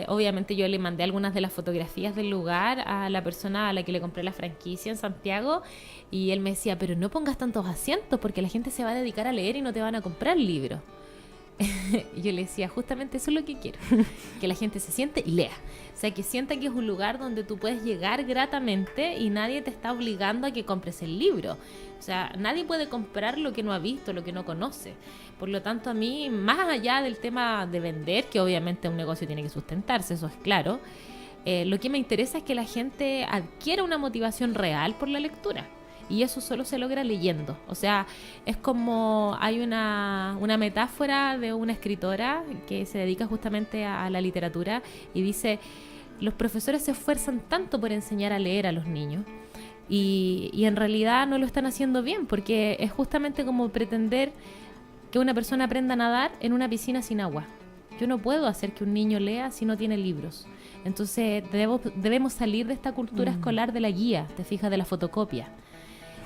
Speaker 2: obviamente yo le mandé algunas de las fotografías del lugar a la persona a la que le compré la franquicia en Santiago, y él me decía, pero no pongas tantos asientos porque la gente se va a dedicar a leer y no te van a comprar libros. Y yo le decía, justamente eso es lo que quiero, que la gente se siente y lea, o sea, que sienta que es un lugar donde tú puedes llegar gratamente y nadie te está obligando a que compres el libro. O sea, nadie puede comprar lo que no ha visto, lo que no conoce. Por lo tanto, a mí, más allá del tema de vender, que obviamente un negocio tiene que sustentarse, eso es claro, lo que me interesa es que la gente adquiera una motivación real por la lectura. Y eso solo se logra leyendo. O sea, es como hay una metáfora de una escritora que se dedica justamente a la literatura y dice, los profesores se esfuerzan tanto por enseñar a leer a los niños y en realidad no lo están haciendo bien, porque es justamente como pretender que una persona aprenda a nadar en una piscina sin agua. Yo no puedo hacer que un niño lea si no tiene libros. Entonces debemos salir de esta cultura escolar de la guía, te fijas, de la fotocopia.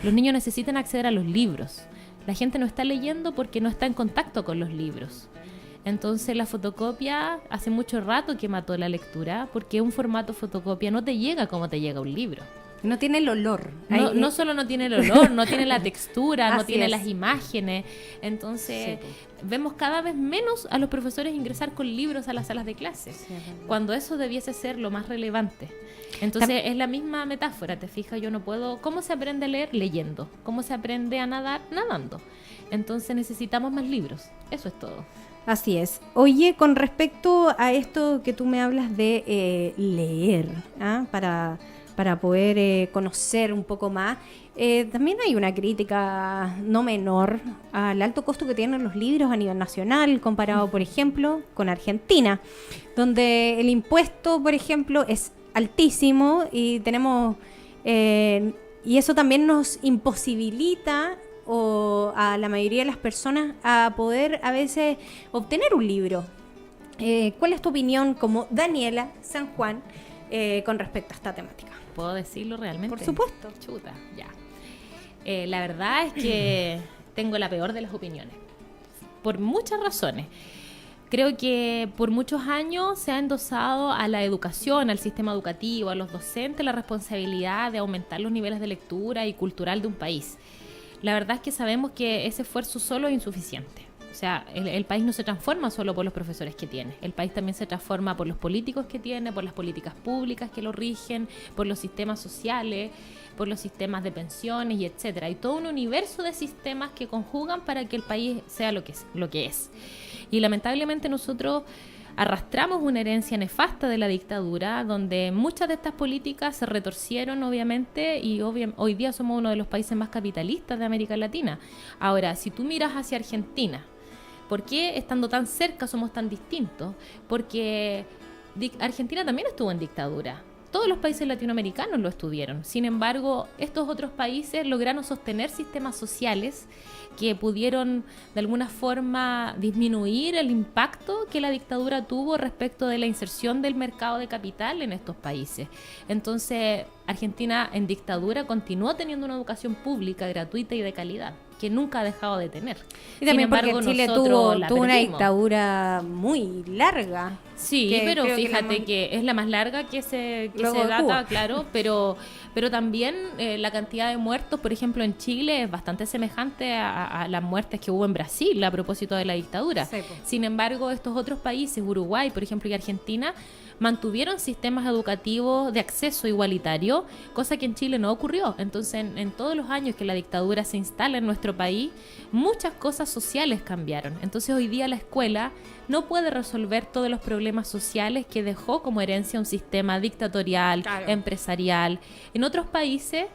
Speaker 2: Los niños necesitan acceder a los libros. La gente no está leyendo porque no está en contacto con los libros. Entonces la fotocopia hace mucho rato que mató la lectura, porque un formato fotocopia no te llega como te llega un libro.
Speaker 1: No tiene el olor.
Speaker 2: No solo no tiene el olor, no tiene la textura, no tiene
Speaker 1: es.
Speaker 2: las imágenes. Entonces vemos cada vez menos a los profesores ingresar con libros a las salas de clase, cuando eso debiese ser lo más relevante. Entonces es la misma metáfora, te fijas, yo no puedo... ¿Cómo se aprende a leer? Leyendo. ¿Cómo se aprende a nadar? Nadando. Entonces necesitamos más libros, eso es todo.
Speaker 1: Así es. Oye, con respecto a esto que tú me hablas de leer, para poder conocer un poco más, también hay una crítica no menor al alto costo que tienen los libros a nivel nacional, comparado, por ejemplo, con Argentina, donde el impuesto, por ejemplo, es altísimo y tenemos y eso también nos imposibilita a la mayoría de las personas a poder a veces obtener un libro. ¿Cuál es tu opinión como Daniela San Juan con respecto a esta temática?
Speaker 2: ¿Puedo decirlo realmente?
Speaker 1: Por supuesto.
Speaker 2: Chuta, ya. La verdad es que tengo la peor de las opiniones, por muchas razones. Creo que por muchos años se ha endosado a la educación, al sistema educativo, a los docentes, la responsabilidad de aumentar los niveles de lectura y cultural de un país. La verdad es que sabemos que ese esfuerzo solo es insuficiente. O sea, el país no se transforma solo por los profesores que tiene. El país también se transforma por los políticos que tiene, por las políticas públicas que lo rigen, por los sistemas sociales, por los sistemas de pensiones y etcétera. Hay todo un universo de sistemas que conjugan para que el país sea lo que es. Y lamentablemente nosotros arrastramos una herencia nefasta de la dictadura, donde muchas de estas políticas se retorcieron, obviamente, y hoy día somos uno de los países más capitalistas de América Latina. Ahora, si tú miras hacia Argentina, ¿por qué estando tan cerca somos tan distintos? Porque Argentina también estuvo en dictadura. Todos los países latinoamericanos lo estuvieron. Sin embargo, estos otros países lograron sostener sistemas sociales que pudieron de alguna forma disminuir el impacto que la dictadura tuvo respecto de la inserción del mercado de capital en estos países. Entonces, Argentina en dictadura continuó teniendo una educación pública, gratuita y de calidad, que nunca ha dejado de tener.
Speaker 1: Y también porque Chile tuvo una
Speaker 2: perdimos.
Speaker 1: Dictadura muy larga.
Speaker 2: Sí, pero fíjate que es la más larga que se data, claro, pero también la cantidad de muertos, por ejemplo, en Chile es bastante semejante a las muertes que hubo en Brasil a propósito de la dictadura.
Speaker 1: Sí, pues.
Speaker 2: Sin embargo, estos otros países, Uruguay, por ejemplo, y Argentina, mantuvieron sistemas educativos de acceso igualitario, cosa que en Chile no ocurrió. Entonces, en todos los años que la dictadura se instala en nuestro país, muchas cosas sociales cambiaron. Entonces, hoy día la escuela no puede resolver todos los problemas sociales que dejó como herencia un sistema dictatorial,
Speaker 1: claro,
Speaker 2: empresarial. En otros países,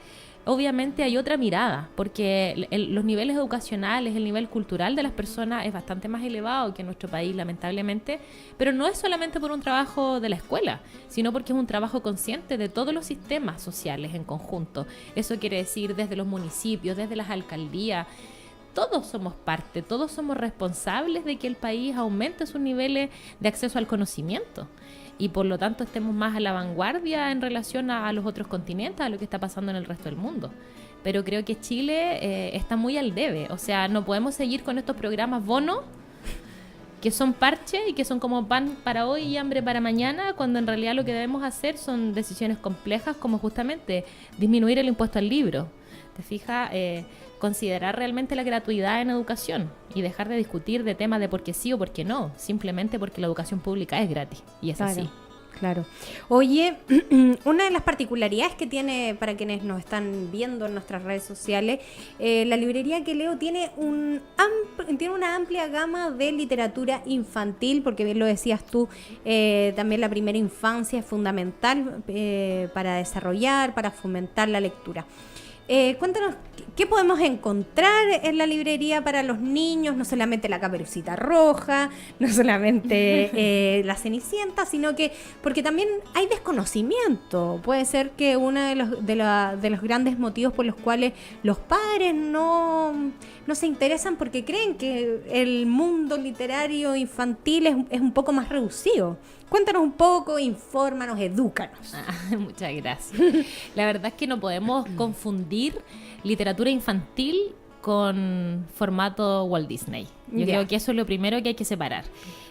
Speaker 2: obviamente hay otra mirada, porque los niveles educacionales, el nivel cultural de las personas es bastante más elevado que en nuestro país, lamentablemente, pero no es solamente por un trabajo de la escuela, sino porque es un trabajo consciente de todos los sistemas sociales en conjunto. Eso quiere decir desde los municipios, desde las alcaldías. Todos somos parte, todos somos responsables de que el país aumente sus niveles de acceso al conocimiento y por lo tanto estemos más a la vanguardia en relación a los otros continentes, a lo que está pasando en el resto del mundo. Pero creo que Chile está muy al debe, o sea, no podemos seguir con estos programas bono que son parche y que son como pan para hoy y hambre para mañana, cuando en realidad lo que debemos hacer son decisiones complejas como justamente disminuir el impuesto al libro. ¿Te fijas? Considerar realmente la gratuidad en educación y dejar de discutir de temas de por qué sí o por qué no, simplemente porque la educación pública es gratis y es
Speaker 1: claro,
Speaker 2: así.
Speaker 1: Claro. Oye, una de las particularidades que tiene, para quienes nos están viendo en nuestras redes sociales, la librería que leo tiene tiene una amplia gama de literatura infantil, porque bien lo decías tú, también la primera infancia es fundamental para desarrollar, para fomentar la lectura. Cuéntanos, ¿qué podemos encontrar en la librería para los niños? No solamente la Caperucita Roja, no solamente la Cenicienta, sino que, porque también hay desconocimiento. Puede ser que uno de los grandes motivos por los cuales los padres no se interesan porque creen que el mundo literario infantil es un poco más reducido. Cuéntanos un poco, infórmanos, edúcanos.
Speaker 2: Muchas gracias. La verdad es que no podemos confundir literatura infantil con formato Walt Disney. Yo creo que eso es lo primero que hay que separar.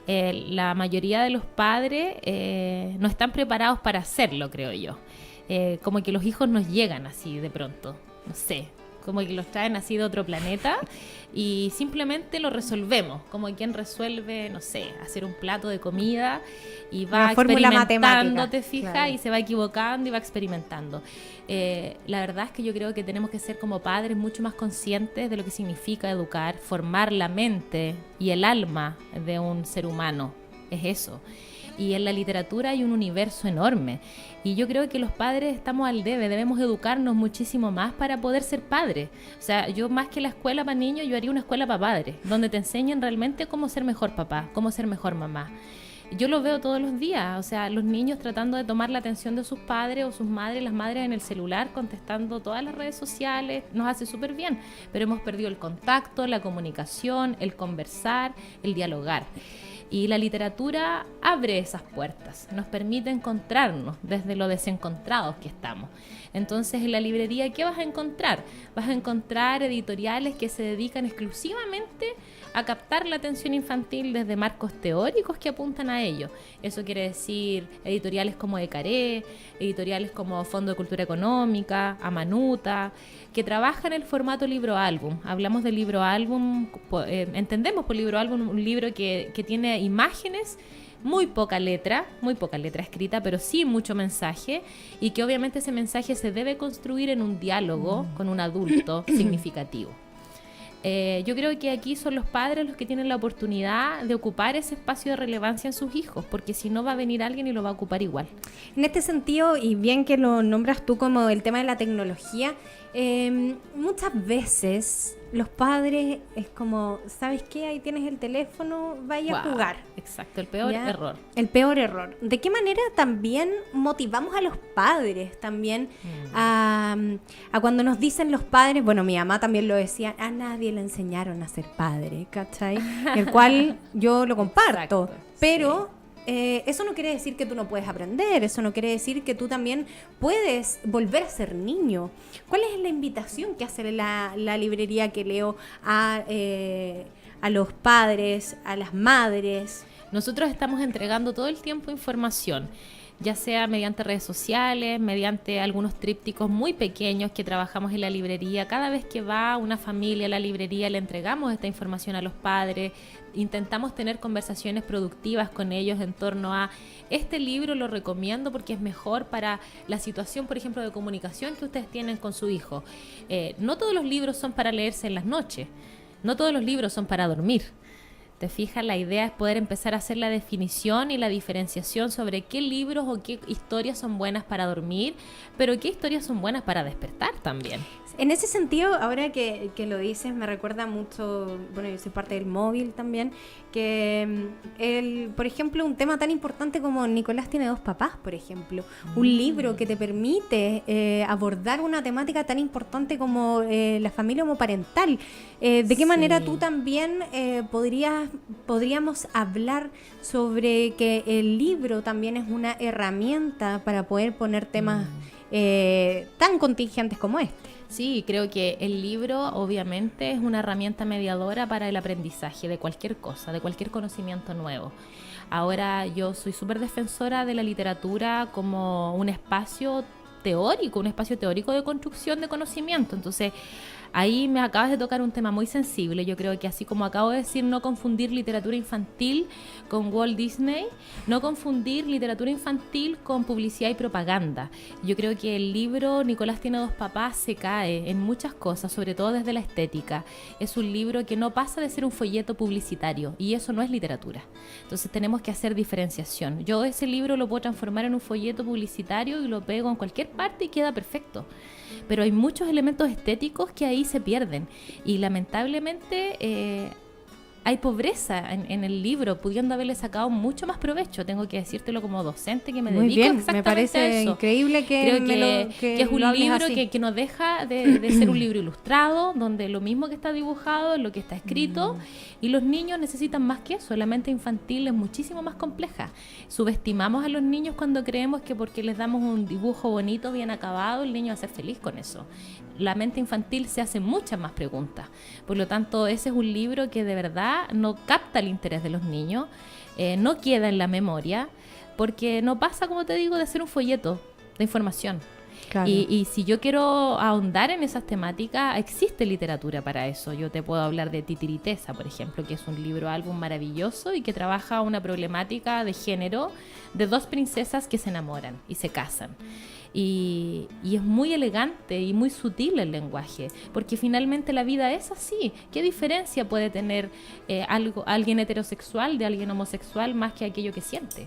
Speaker 2: La mayoría de los padres no están preparados para hacerlo, creo yo. Como que los hijos nos llegan así de pronto, no sé, como que los traen así de otro planeta y simplemente lo resolvemos, como quien resuelve, no sé, hacer un plato de comida y va experimentando, te fijas, claro, y se va equivocando y va experimentando. La verdad es que yo creo que tenemos que ser como padres mucho más conscientes de lo que significa educar, formar la mente y el alma de un ser humano, es eso. Y en la literatura hay un universo enorme. Y yo creo que los padres estamos al debe, debemos educarnos muchísimo más para poder ser padres. O sea, yo más que la escuela para niños, yo haría una escuela para padres, donde te enseñen realmente cómo ser mejor papá, cómo ser mejor mamá. Yo lo veo todos los días, o sea, los niños tratando de tomar la atención de sus padres o sus madres, las madres en el celular, contestando todas las redes sociales, nos hace súper bien, pero hemos perdido el contacto, la comunicación, el conversar, el dialogar. Y la literatura abre esas puertas, nos permite encontrarnos desde lo desencontrados que estamos. Entonces, en la librería, ¿qué vas a encontrar? Vas a encontrar editoriales que se dedican exclusivamente a captar la atención infantil desde marcos teóricos que apuntan a ello. Eso quiere decir editoriales como Ecaré, editoriales como Fondo de Cultura Económica, Amanuta, que trabajan el formato libro-álbum. Hablamos de libro-álbum, entendemos por libro-álbum un libro que tiene imágenes, muy poca letra escrita, pero sí mucho mensaje, y que obviamente ese mensaje se debe construir en un diálogo con un adulto significativo. Yo creo que aquí son los padres los que tienen la oportunidad de ocupar ese espacio de relevancia en sus hijos, porque si no va a venir alguien y lo va a ocupar igual.
Speaker 1: En este sentido, y bien que lo nombras tú como el tema de la tecnología, muchas veces los padres es como, ¿sabes qué? Ahí tienes el teléfono, vaya a jugar.
Speaker 2: Exacto, el peor error.
Speaker 1: El peor error. ¿De qué manera también motivamos a los padres también a cuando nos dicen los padres, bueno, mi mamá también lo decía, a nadie le enseñaron a ser padre, ¿cachai? El cual yo lo comparto, exacto, pero... Sí. Eso no quiere decir que tú no puedes aprender, eso no quiere decir que tú también puedes volver a ser niño. ¿Cuál es la invitación que hace la librería que leo a los padres, a las madres?
Speaker 2: Nosotros estamos entregando todo el tiempo información, ya sea mediante redes sociales, mediante algunos trípticos muy pequeños que trabajamos en la librería. Cada vez que va una familia a la librería le entregamos esta información a los padres, intentamos tener conversaciones productivas con ellos en torno a este libro lo recomiendo porque es mejor para la situación, por ejemplo, de comunicación que ustedes tienen con su hijo. No todos los libros son para leerse en las noches, no todos los libros son para dormir. ¿Te fijas? La idea es poder empezar a hacer la definición y la diferenciación sobre qué libros o qué historias son buenas para dormir, pero qué historias son buenas para despertar también.
Speaker 1: En ese sentido, ahora que lo dices, me recuerda mucho, bueno, yo soy parte del móvil también, que por ejemplo, un tema tan importante como Nicolás tiene dos papás, por ejemplo, un libro que te permite abordar una temática tan importante como la familia homoparental. ¿De qué manera tú también podríamos hablar sobre que el libro también es una herramienta para poder poner temas tan contingentes como este?
Speaker 2: Sí, creo que el libro obviamente es una herramienta mediadora para el aprendizaje de cualquier cosa, de cualquier conocimiento nuevo. Ahora yo soy súper defensora de la literatura como un espacio teórico de construcción de conocimiento. Entonces, ahí me acabas de tocar un tema muy sensible. Yo creo que así como acabo de decir, no confundir literatura infantil con Walt Disney, no confundir literatura infantil con publicidad y propaganda. Yo creo que el libro Nicolás tiene dos papás se cae en muchas cosas, sobre todo desde la estética. Es un libro que no pasa de ser un folleto publicitario y eso no es literatura. Entonces tenemos que hacer diferenciación. Yo ese libro lo puedo transformar en un folleto publicitario y lo pego en cualquier parte y queda perfecto. Pero hay muchos elementos estéticos que ahí se pierden y lamentablemente hay pobreza en el libro, pudiendo haberle sacado mucho más provecho. Tengo que decírtelo como docente que me
Speaker 1: muy
Speaker 2: dedico
Speaker 1: bien,
Speaker 2: exactamente
Speaker 1: me parece
Speaker 2: a eso.
Speaker 1: Increíble que
Speaker 2: creo que es un libro que no deja de ser un libro ilustrado, donde lo mismo que está dibujado es lo que está escrito, y los niños necesitan más que eso. La mente infantil es muchísimo más compleja. Subestimamos a los niños cuando creemos que porque les damos un dibujo bonito, bien acabado, el niño va a ser feliz con eso. La mente infantil se hace muchas más preguntas. Por lo tanto, ese es un libro que de verdad no capta el interés de los niños, no queda en la memoria, porque no pasa, como te digo, de ser un folleto de información. Claro. Y si yo quiero ahondar en esas temáticas, existe literatura para eso. Yo te puedo hablar de Titiritesa, por ejemplo, que es un álbum maravilloso y que trabaja una problemática de género de dos princesas que se enamoran y se casan. Y es muy elegante y muy sutil el lenguaje, porque finalmente la vida es así. ¿Qué diferencia puede tener alguien heterosexual de alguien homosexual más que aquello que siente?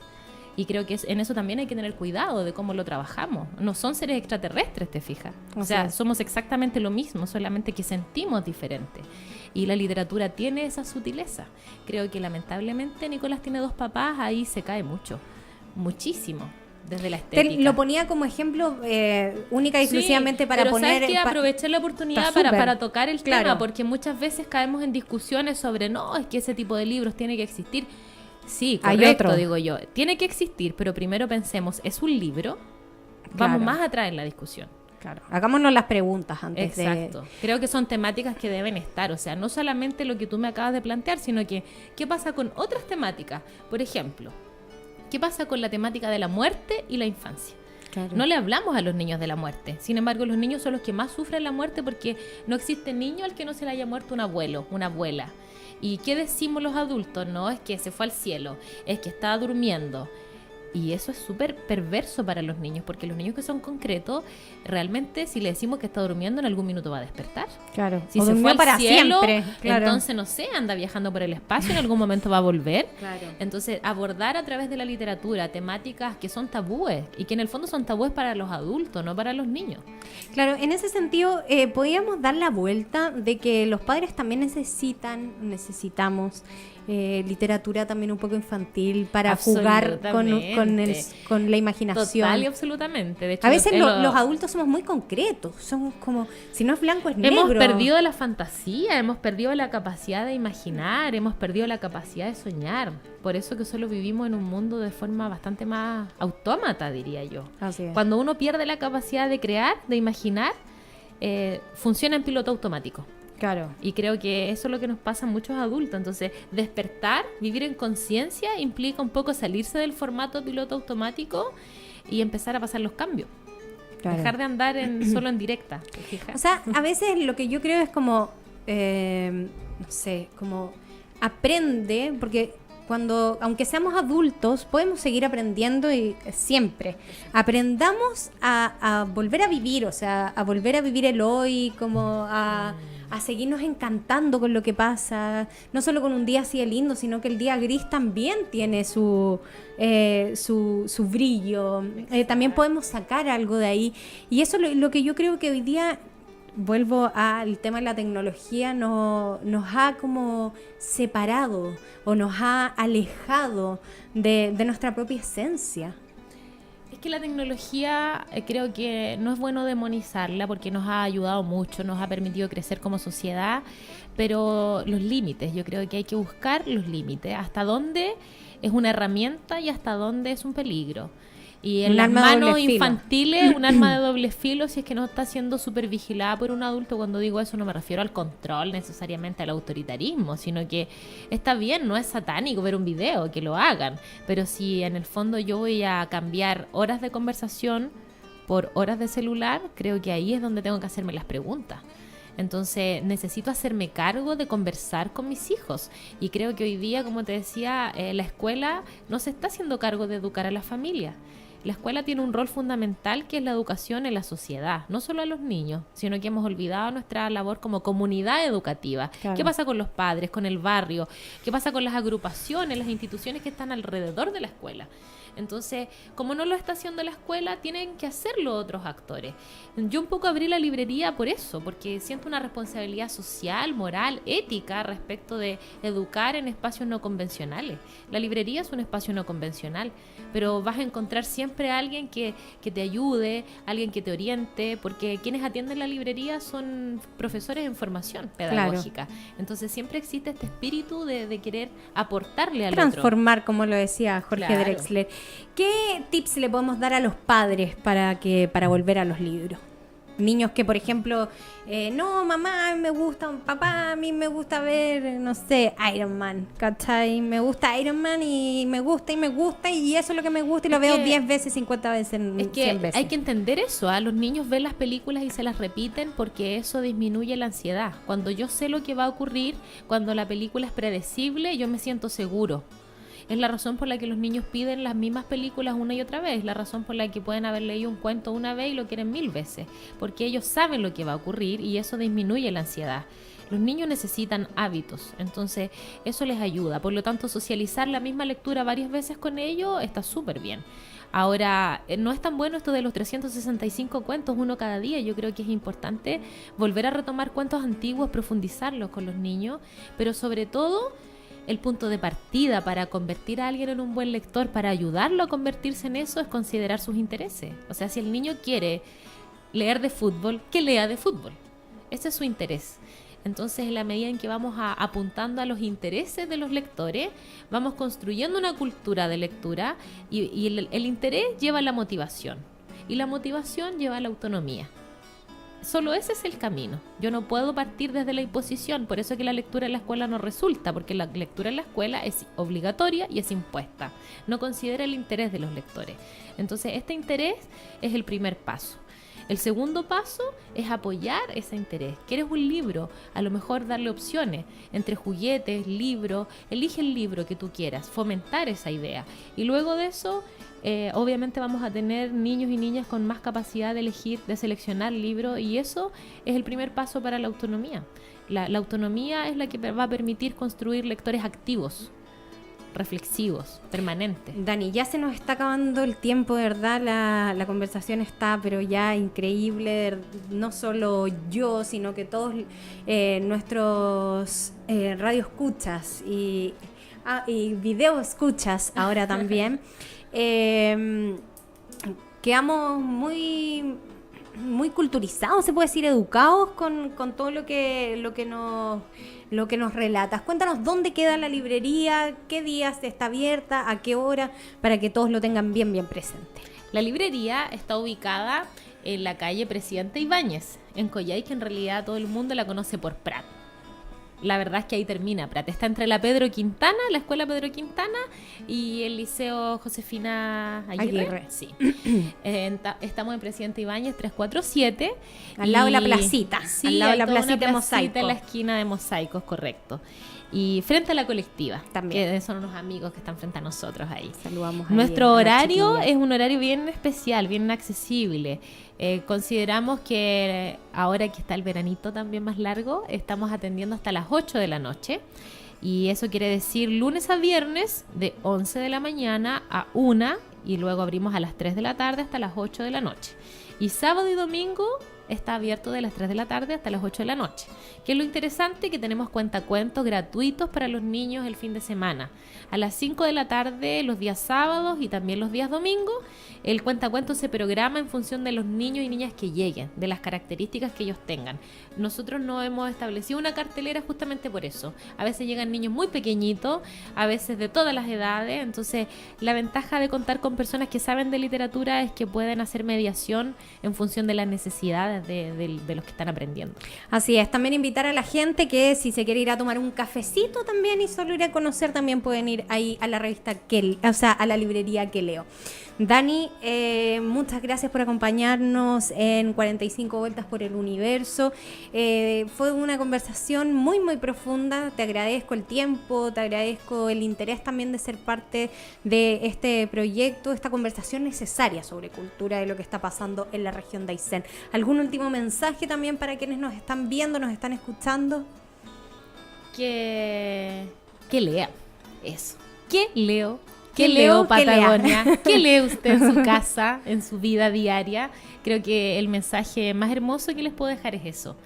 Speaker 2: Y creo que en eso también hay que tener cuidado de cómo lo trabajamos. No son seres extraterrestres, te fijas. O sea, somos exactamente lo mismo, solamente que sentimos diferente. Y la literatura tiene esa sutileza. Creo que lamentablemente Nicolás tiene dos papás, ahí se cae muchísimo. Desde la estética.
Speaker 1: Te lo ponía como ejemplo única y exclusivamente para
Speaker 2: pero
Speaker 1: poner...
Speaker 2: ¿sabes qué? Aproveché la oportunidad para tocar el tema, porque muchas veces caemos en discusiones sobre, no, es que ese tipo de libros tiene que existir. Sí, correcto, digo yo. Tiene que existir, pero primero pensemos, ¿es un libro? Vamos más atrás en la discusión.
Speaker 1: Claro, hagámonos las preguntas antes.
Speaker 2: Exacto. Creo que son temáticas que deben estar, o sea, no solamente lo que tú me acabas de plantear, sino que ¿qué pasa con otras temáticas? Por ejemplo, ¿qué pasa con la temática de la muerte y la infancia? Claro. No le hablamos a los niños de la muerte. Sin embargo, los niños son los que más sufren la muerte porque no existe niño al que no se le haya muerto un abuelo, una abuela. ¿Y qué decimos los adultos? No, es que se fue al cielo, es que estaba durmiendo. Y eso es súper perverso para los niños, porque los niños que son concretos, realmente si le decimos que está durmiendo, en algún minuto va a despertar.
Speaker 1: Claro.
Speaker 2: Si se fue para cielo, siempre. Claro. Entonces, no sé, anda viajando por el espacio, en algún momento va a volver. Claro. Entonces, abordar a través de la literatura temáticas que son tabúes, y que en el fondo son tabúes para los adultos, no para los niños.
Speaker 1: Claro, en ese sentido, podríamos dar la vuelta de que los padres también necesitamos literatura también un poco infantil para jugar con la imaginación.
Speaker 2: Total y absolutamente. De hecho,
Speaker 1: a veces los adultos somos muy concretos, somos como, si no es blanco es negro.
Speaker 2: Hemos perdido la fantasía, hemos perdido la capacidad de imaginar, hemos perdido la capacidad de soñar. Por eso que solo vivimos en un mundo de forma bastante más autómata, diría yo.
Speaker 1: Así es.
Speaker 2: Cuando uno pierde la capacidad de crear, de imaginar, funciona en piloto automático.
Speaker 1: Claro.
Speaker 2: Y creo que eso es lo que nos pasa a muchos adultos. Entonces, despertar, vivir en conciencia, implica un poco salirse del formato piloto automático y empezar a pasar los cambios. Claro. Dejar de andar solo en directa.
Speaker 1: O sea, a veces lo que yo creo es como, no sé, como aprende, porque aunque seamos adultos, podemos seguir aprendiendo y siempre. Aprendamos a volver a vivir, o sea, a volver a vivir el hoy, como a seguirnos encantando con lo que pasa, no solo con un día así de lindo, sino que el día gris también tiene su brillo. También podemos sacar algo de ahí, y eso es lo que yo creo que hoy día, vuelvo al tema de la tecnología, nos ha como separado o nos ha alejado de nuestra propia esencia.
Speaker 2: Es que la tecnología creo que no es bueno demonizarla porque nos ha ayudado mucho, nos ha permitido crecer como sociedad, pero los límites, yo creo que hay que buscar los límites, hasta dónde es una herramienta y hasta dónde es un peligro. Y en las manos infantiles, un arma de doble filo si es que no está siendo supervigilada por un adulto. Cuando digo eso no me refiero al control necesariamente, al autoritarismo, sino que está bien, no es satánico ver un video, que lo hagan, pero si en el fondo yo voy a cambiar horas de conversación por horas de celular, creo que ahí es donde tengo que hacerme las preguntas. Entonces necesito hacerme cargo de conversar con mis hijos, y creo que hoy día, como te decía, la escuela no se está haciendo cargo de educar a la familia. La escuela tiene un rol fundamental, que es la educación en la sociedad, no solo a los niños, sino que hemos olvidado nuestra labor como comunidad educativa. Claro. ¿Qué pasa con los padres, con el barrio? ¿Qué pasa con las agrupaciones, las instituciones que están alrededor de la escuela? Entonces, como no lo está haciendo la escuela, tienen que hacerlo otros actores. Yo un poco abrí la librería por eso, porque siento una responsabilidad social, moral, ética respecto de educar en espacios no convencionales. La librería es un espacio no convencional, pero vas a encontrar siempre a alguien que te ayude, alguien que te oriente, porque quienes atienden la librería son profesores en formación pedagógica. Claro. Entonces siempre existe este espíritu de querer aportarle al
Speaker 1: transformar,
Speaker 2: otro.
Speaker 1: Como lo decía Jorge
Speaker 2: Claro.
Speaker 1: Drexler. ¿Qué tips le podemos dar a los padres para volver a los libros? Niños que, por ejemplo, no, mamá, a mí me gusta, papá, a mí me gusta ver, no sé, Iron Man, ¿cachai? Me gusta Iron Man y me gusta, y eso es lo que me gusta, y lo veo 10 veces, 50 veces, 100 veces.
Speaker 2: Hay que entender eso, los niños ven las películas y se las repiten porque eso disminuye la ansiedad. Cuando yo sé lo que va a ocurrir, cuando la película es predecible, yo me siento seguro. Es la razón por la que los niños piden las mismas películas una y otra vez, la razón por la que pueden haber leído un cuento una vez y lo quieren 1000 veces, porque ellos saben lo que va a ocurrir y eso disminuye la ansiedad. Los niños necesitan hábitos, entonces eso les ayuda. Por lo tanto, socializar la misma lectura varias veces con ellos está súper bien. Ahora, no es tan bueno esto de los 365 cuentos, uno cada día. Yo creo que es importante volver a retomar cuentos antiguos, profundizarlos con los niños, pero sobre todo el punto de partida para convertir a alguien en un buen lector, para ayudarlo a convertirse en eso, es considerar sus intereses. O sea, si el niño quiere leer de fútbol, que lea de fútbol. Ese es su interés. Entonces, en la medida en que vamos apuntando a los intereses de los lectores, vamos construyendo una cultura de lectura, y el interés lleva a la motivación, y la motivación lleva a la autonomía. Solo ese es el camino. Yo no puedo partir desde la imposición, por eso es que la lectura en la escuela no resulta, porque la lectura en la escuela es obligatoria y es impuesta. No considera el interés de los lectores. Entonces, este interés es el primer paso. El segundo paso es apoyar ese interés. ¿Quieres un libro? A lo mejor darle opciones entre juguetes, libros. Elige el libro que tú quieras, fomentar esa idea. Y luego de eso, obviamente vamos a tener niños y niñas con más capacidad de elegir, de seleccionar libros, y eso es el primer paso para la autonomía. La autonomía es la que va a permitir construir lectores activos, reflexivos, permanentes.
Speaker 1: Dani, ya se nos está acabando el tiempo, de verdad, la conversación está pero ya increíble, no solo yo, sino que todos nuestros radioescuchas y video escuchas ahora también. Quedamos muy culturizados, se puede decir, educados con todo lo que nos relatas. Cuéntanos dónde queda la librería, qué días está abierta, a qué hora, para que todos lo tengan bien presente.
Speaker 2: La librería está ubicada en la calle Presidente Ibáñez, en Coyhaique, que en realidad todo el mundo la conoce por Prat. La verdad es que ahí termina Prat. Está entre la Pedro Quintana, la escuela Pedro Quintana, y el liceo Josefina Aguirre. Sí. Estamos en Presidente Ibáñez 347.
Speaker 1: Al lado de la placita.
Speaker 2: Sí,
Speaker 1: al lado de la placita de Mosaico.
Speaker 2: En la esquina de Mosaicos, correcto. y frente a la colectiva,
Speaker 1: También.
Speaker 2: que son unos amigos que están frente a nosotros ahí.
Speaker 1: Saludamos ahí
Speaker 2: Nuestro
Speaker 1: a la
Speaker 2: horario
Speaker 1: chiquilla.
Speaker 2: es un horario bien especial, bien accesible. Consideramos que ahora que está el veranito también más largo, estamos atendiendo hasta las 8 de la noche. Y eso quiere decir lunes a viernes de 11 de la mañana a 1 y luego abrimos a las 3 de la tarde hasta las 8 de la noche. Y sábado y domingo está abierto de las 3 de la tarde hasta las 8 de la noche. Que es lo interesante, que tenemos cuentacuentos gratuitos para los niños el fin de semana. A las 5 de la tarde los días sábados y también los días domingos, el cuentacuentos se programa en función de los niños y niñas que lleguen, de las características que ellos tengan. Nosotros no hemos establecido una cartelera justamente por eso. A veces llegan niños muy pequeñitos, a veces de todas las edades. Entonces, la ventaja de contar con personas que saben de literatura es que pueden hacer mediación en función de las necesidades de los que están aprendiendo.
Speaker 1: Así es, también invitar a la gente que si se quiere ir a tomar un cafecito también y solo ir a conocer, también pueden ir ahí a la revista a la librería Que Leo. Dani, muchas gracias por acompañarnos en 45 vueltas por el universo. Fue una conversación muy muy profunda. Te agradezco el tiempo, te agradezco el interés también de ser parte de este proyecto, esta conversación necesaria sobre cultura, de lo que está pasando en la región de Aysén. ¿Algún último mensaje también para quienes nos están viendo, nos están escuchando?
Speaker 2: Que lea eso. ¿Qué leo?
Speaker 1: ¿Qué
Speaker 2: ¿Qué leo,
Speaker 1: leo? ¿Qué lea?
Speaker 2: Patagonia? ¿Qué lee usted en su casa, en su vida diaria? Creo que el mensaje más hermoso que les puedo dejar es eso,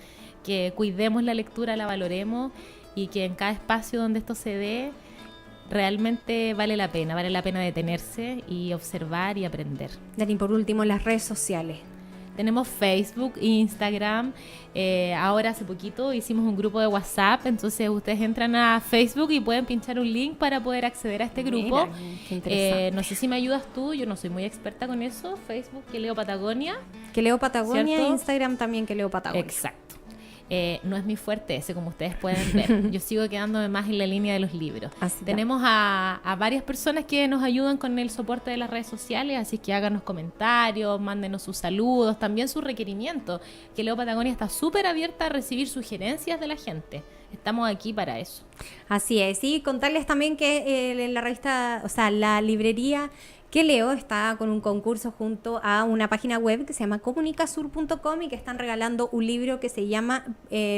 Speaker 2: que cuidemos la lectura, la valoremos y que en cada espacio donde esto se dé realmente vale la pena detenerse y observar y aprender.
Speaker 1: Dani, por último, las redes sociales.
Speaker 2: Tenemos Facebook, Instagram, ahora hace poquito hicimos un grupo de WhatsApp, entonces ustedes entran a Facebook y pueden pinchar un link para poder acceder a este grupo.
Speaker 1: Mira, qué interesante.
Speaker 2: No sé si me ayudas tú, yo no soy muy experta con eso. Facebook, Que Leo Patagonia.
Speaker 1: Que Leo Patagonia,
Speaker 2: ¿Cierto?
Speaker 1: Instagram también Que Leo Patagonia.
Speaker 2: Exacto. No es mi fuerte ese, como ustedes pueden ver. Yo sigo quedándome más en la línea de los libros.
Speaker 1: Así
Speaker 2: Tenemos a varias personas que nos ayudan con el soporte de las redes sociales, así que háganos comentarios, mándenos sus saludos, también sus requerimientos, que Leo Patagonia está súper abierta a recibir sugerencias de la gente. Estamos aquí para eso.
Speaker 1: Así es, y contarles también que en la revista, o sea, la librería Que Leo está con un concurso junto a una página web que se llama comunicasur.com y que están regalando un libro que se llama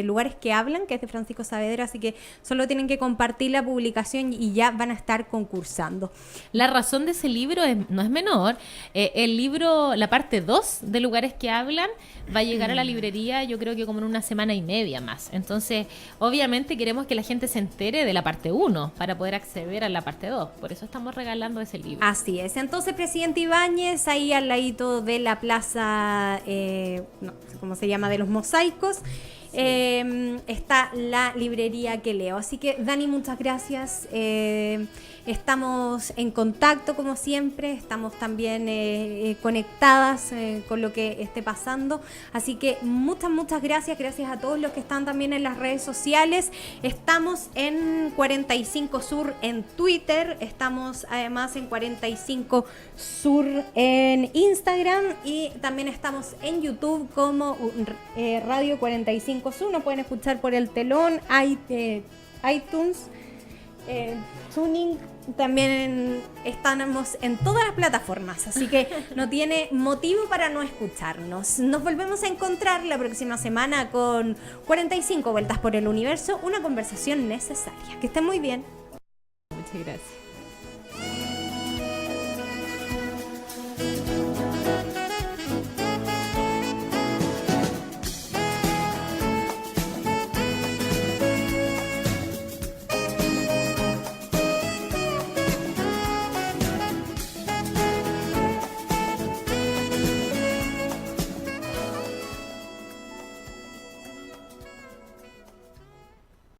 Speaker 1: Lugares que Hablan, que es de Francisco Saavedra, así que solo tienen que compartir la publicación y ya van a estar concursando.
Speaker 2: La razón de ese libro no es menor. El libro, la parte 2 de Lugares que Hablan, va a llegar a la librería yo creo que como en una semana y media más. Entonces, obviamente queremos que la gente se entere de la parte 1 para poder acceder a la parte 2. Por eso estamos regalando ese libro.
Speaker 1: Así es. Entonces, Presidente Ibáñez, ahí al ladito de la plaza, no sé cómo se llama, de los mosaicos, está la librería Que Leo. Así que, Dani, muchas gracias. Estamos en contacto como siempre, estamos también conectadas con lo que esté pasando, así que muchas gracias a todos los que están también en las redes sociales. Estamos en 45 Sur en Twitter, estamos además en 45 Sur en Instagram y también estamos en YouTube como Radio 45 Sur. Nos pueden escuchar por el telón, iTunes, Tuning. También estamos en todas las plataformas, así que no tiene motivo para no escucharnos. Nos volvemos a encontrar la próxima semana con 45 vueltas por el universo, una conversación necesaria. Que estén muy bien.
Speaker 2: Muchas gracias.